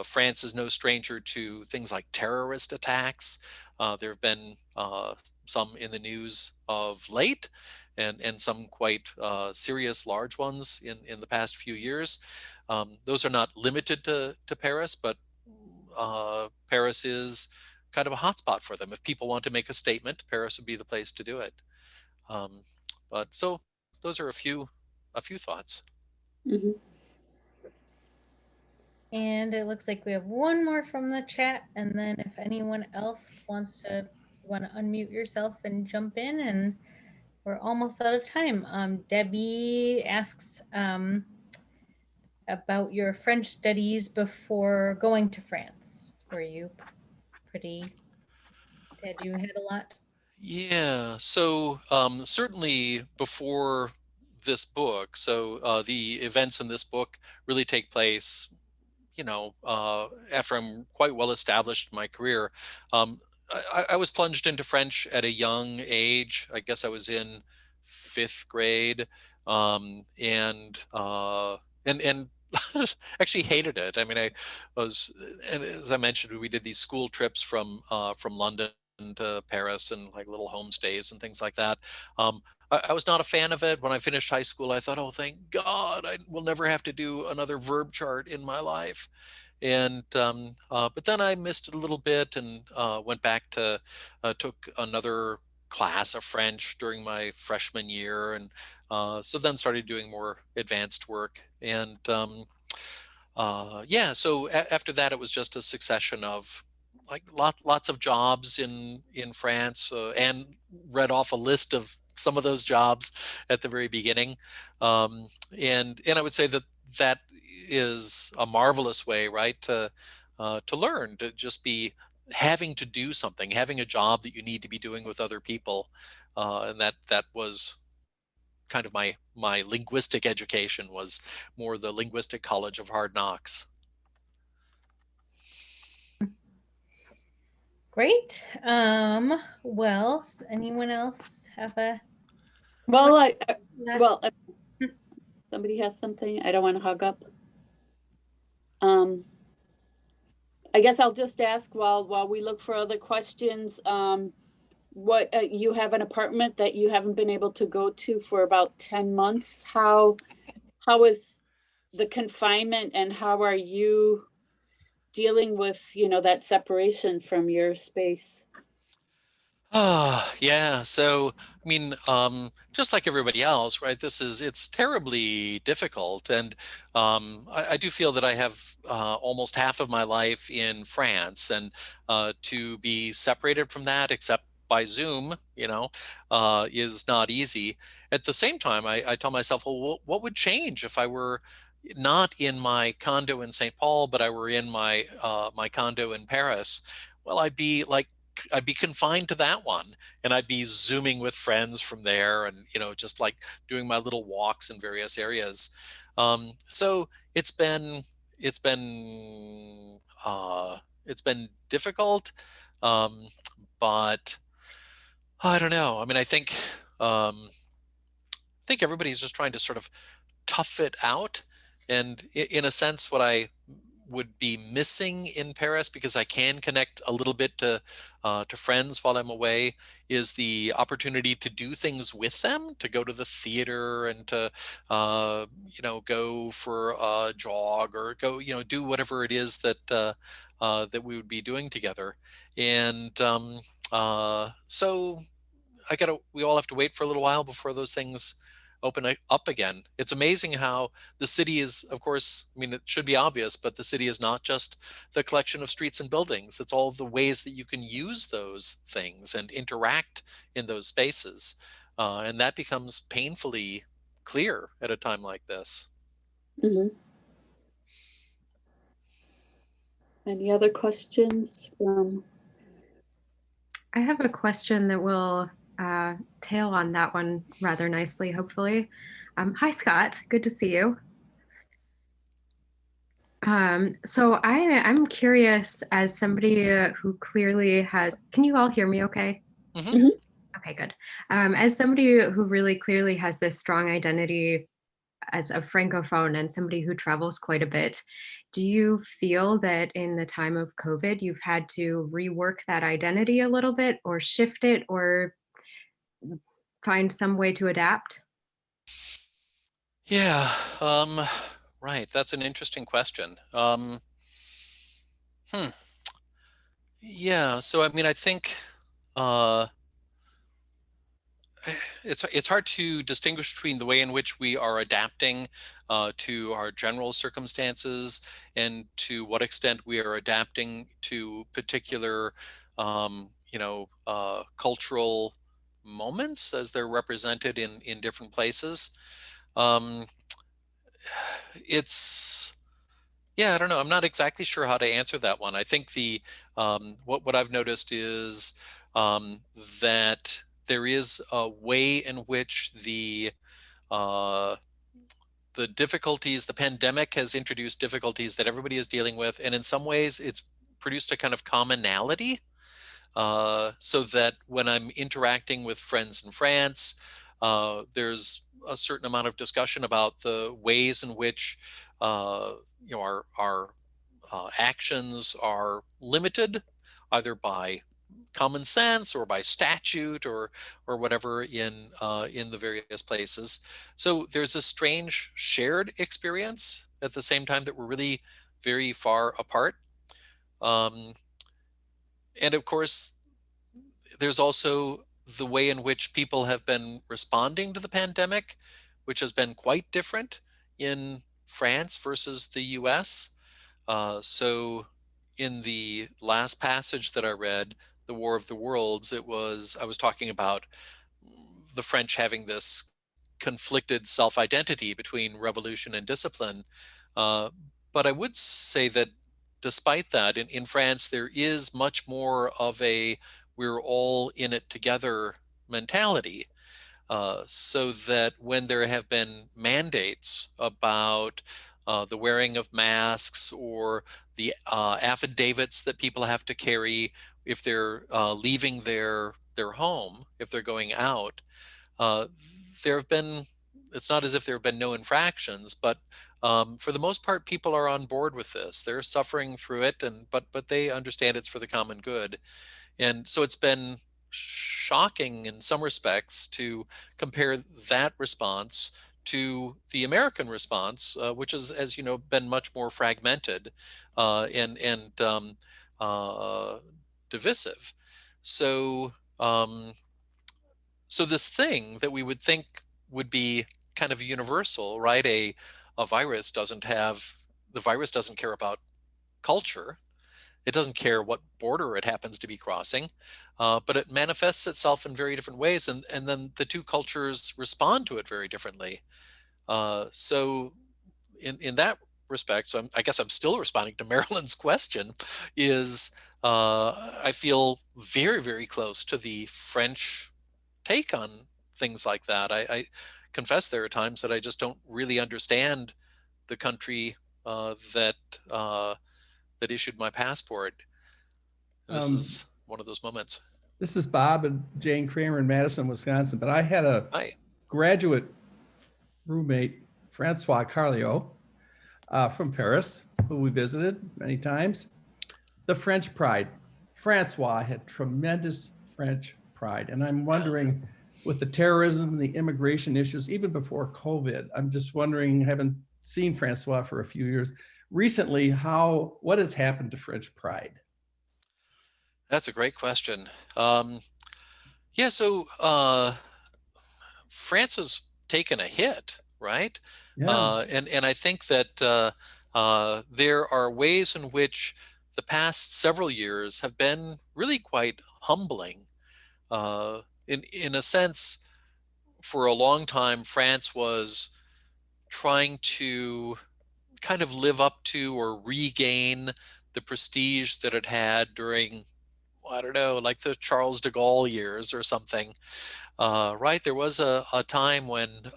France is no stranger to things like terrorist attacks. There have been some in the news of late, and some quite serious large ones in the past few years. Those are not limited to Paris, but Paris is kind of a hotspot for them. If people want to make a statement, Paris would be the place to do it. But so those are a few thoughts. Mhm. And it looks like we have one more from the chat. And then if anyone else wants to unmute yourself and jump in, and we're almost out of time. Debbie asks about your French studies before going to France. Were you did you hit a lot? Yeah, so certainly before this book, so the events in this book really take place, after I'm quite well established in my career. I was plunged into French at a young age. I guess I was in 5th grade, and actually hated it. I mean, I was, and as I mentioned, we did these school trips from London to Paris and like little homestays and things like that. I was not a fan of it. When I finished high school, I thought, oh, thank God, I will never have to do another verb chart in my life. And but then I missed it a little bit and went back to took another class of French during my freshman year, and so then started doing more advanced work. And yeah, so after that, it was just a succession of like lots of jobs in France, and read off a list of some of those jobs at the very beginning. And I would say that is a marvelous way, right, to learn, to just be having to do something, having a job that you need to be doing with other people, and that was kind of my linguistic education, was more the linguistic college of hard knocks. Great. Well, anyone else have a Well, last? somebody has something. I don't want to hug up. I guess I'll just ask while we look for other questions. What you have an apartment that you haven't been able to go to for about 10 months. How is the confinement, and how are you dealing with, that separation from your space? Yeah. So, I mean, just like everybody else, right? It's terribly difficult. And I do feel that I have almost half of my life in France, and to be separated from that, except by Zoom, is not easy. At the same time, I tell myself, well, what would change if I were not in my condo in St. Paul, but I were in my condo in Paris? Well, I'd be confined to that one, and I'd be zooming with friends from there, and just like doing my little walks in various areas. So it's been it's been difficult, um, but I don't know. I mean, I think everybody's just trying to sort of tough it out. And in a sense, what I would be missing in Paris, because I can connect a little bit to friends while I'm away, is the opportunity to do things with them, to go to the theater and to go for a jog, or go do whatever it is that we would be doing together. And so we all have to wait for a little while before those things open up again. It's amazing how the city is, of course, I mean, it should be obvious, but the city is not just the collection of streets and buildings. It's all the ways that you can use those things and interact in those spaces. And that becomes painfully clear at a time like this. Mhm. Any other questions? I have a question that will tail on that one rather nicely, hopefully. Hi, Scott. Good to see you. So I'm curious, as somebody who clearly has, can you all hear me okay? Mhm. Okay, good. As somebody who really clearly has this strong identity as a Francophone and somebody who travels quite a bit, do you feel that in the time of COVID, you've had to rework that identity a little bit, or shift it, or find some way to adapt? Yeah, right. That's an interesting question. Hmm. Yeah. So, I mean, I think uh, it's hard to distinguish between the way in which we are adapting to our general circumstances, and to what extent we are adapting to particular, cultural moments as they're represented in different places. Um, it's Yeah, I don't know. I'm not exactly sure how to answer that one. I think the what I've noticed is um, that there is a way in which uh, the difficulties, the pandemic has introduced difficulties that everybody is dealing with, and in some ways, it's produced a kind of commonality, so that when I'm interacting with friends in France, there's a certain amount of discussion about the ways in which uh, our actions are limited, either by common sense or by statute, or whatever, in the various places. So there's a strange shared experience at the same time that we're really very far apart. Um, and of course, there's also the way in which people have been responding to the pandemic, which has been quite different in France versus the US. So, in the last passage that I read, The War of the Worlds, I was talking about the French having this conflicted self identity between revolution and discipline. Uh, but I would say that despite that, in France, there is much more of a we're all in it together mentality. So that when there have been mandates about the wearing of masks, or the affidavits that people have to carry if they're leaving their home, if they're going out, uh, there have been, it's not as if there have been no infractions, but For the most part, people are on board with this. They're suffering through it, but they understand it's for the common good. And so it's been shocking in some respects to compare that response to the American response, which is, as you know, been much more fragmented and divisive. So, so this thing that we would think would be kind of universal, right? A virus doesn't have, the virus doesn't care about culture. It doesn't care what border it happens to be crossing, but it manifests itself in very different ways, and then the two cultures respond to it very differently. So in that respect, so I guess I'm still responding to Marilyn's question, is I feel very, very close to the French take on things like that. I confess there are times that I just don't really understand the country that issued my passport. This is one of those moments. This is Bob and Jane Kramer in Madison, Wisconsin, but I had a Hi. graduate roommate, Francois Carleton, from Paris, who we visited many times. The French pride. Francois had tremendous French pride. And I'm wondering, with the terrorism and the immigration issues, even before COVID, I'm just wondering, haven't seen Francois for a few years, recently, what has happened to French pride? That's a great question. Yeah, so France has taken a hit, right? Yeah. And I think that there are ways in which the past several years have been really quite humbling. In a sense, for a long time, France was trying to kind of live up to or regain the prestige that it had during, I don't know, like the Charles de Gaulle years or something. Right? There was a time when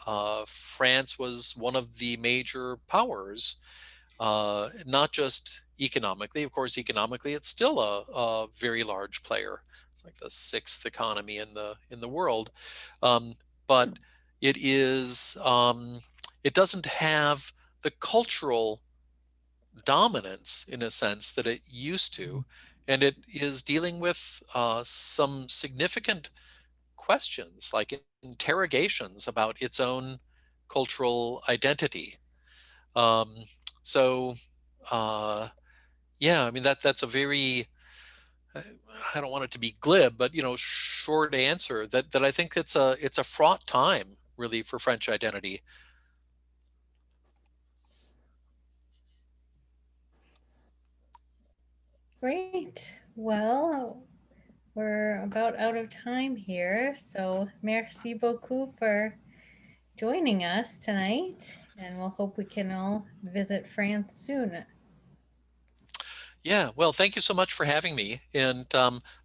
France was one of the major powers, not just economically. Of course, economically, it's still a very large player. It's like the sixth economy in the world, but it is it doesn't have the cultural dominance in a sense that it used to, and it is dealing with some significant questions like interrogations about its own cultural identity. Um, so yeah, I mean that's a very, I don't want it to be glib, but short answer that I think it's a fraught time really for French identity. Great. Well, we're about out of time here. So merci beaucoup for joining us tonight. And we'll hope we can all visit France soon. Yeah, well, thank you so much for having me, and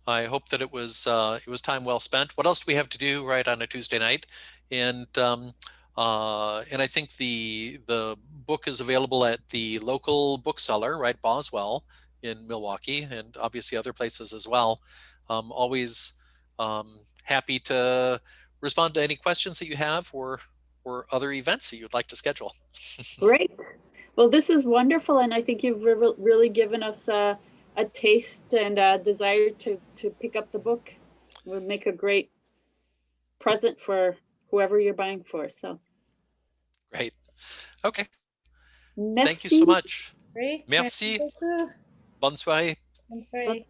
I hope that it was time well spent. What else do we have to do right on a Tuesday night? And I think the book is available at the local bookseller, right, Boswell in Milwaukee, and obviously other places as well. Always happy to respond to any questions that you have or other events that you'd like to schedule. Great. Well, this is wonderful, and I think you've really given us a taste and a desire to pick up the book. It would make a great present for whoever you're buying for. So, Great. Okay. merci. Thank you so much. Great. Merci. Merci beaucoup. Bonne soirée. Bonne soirée.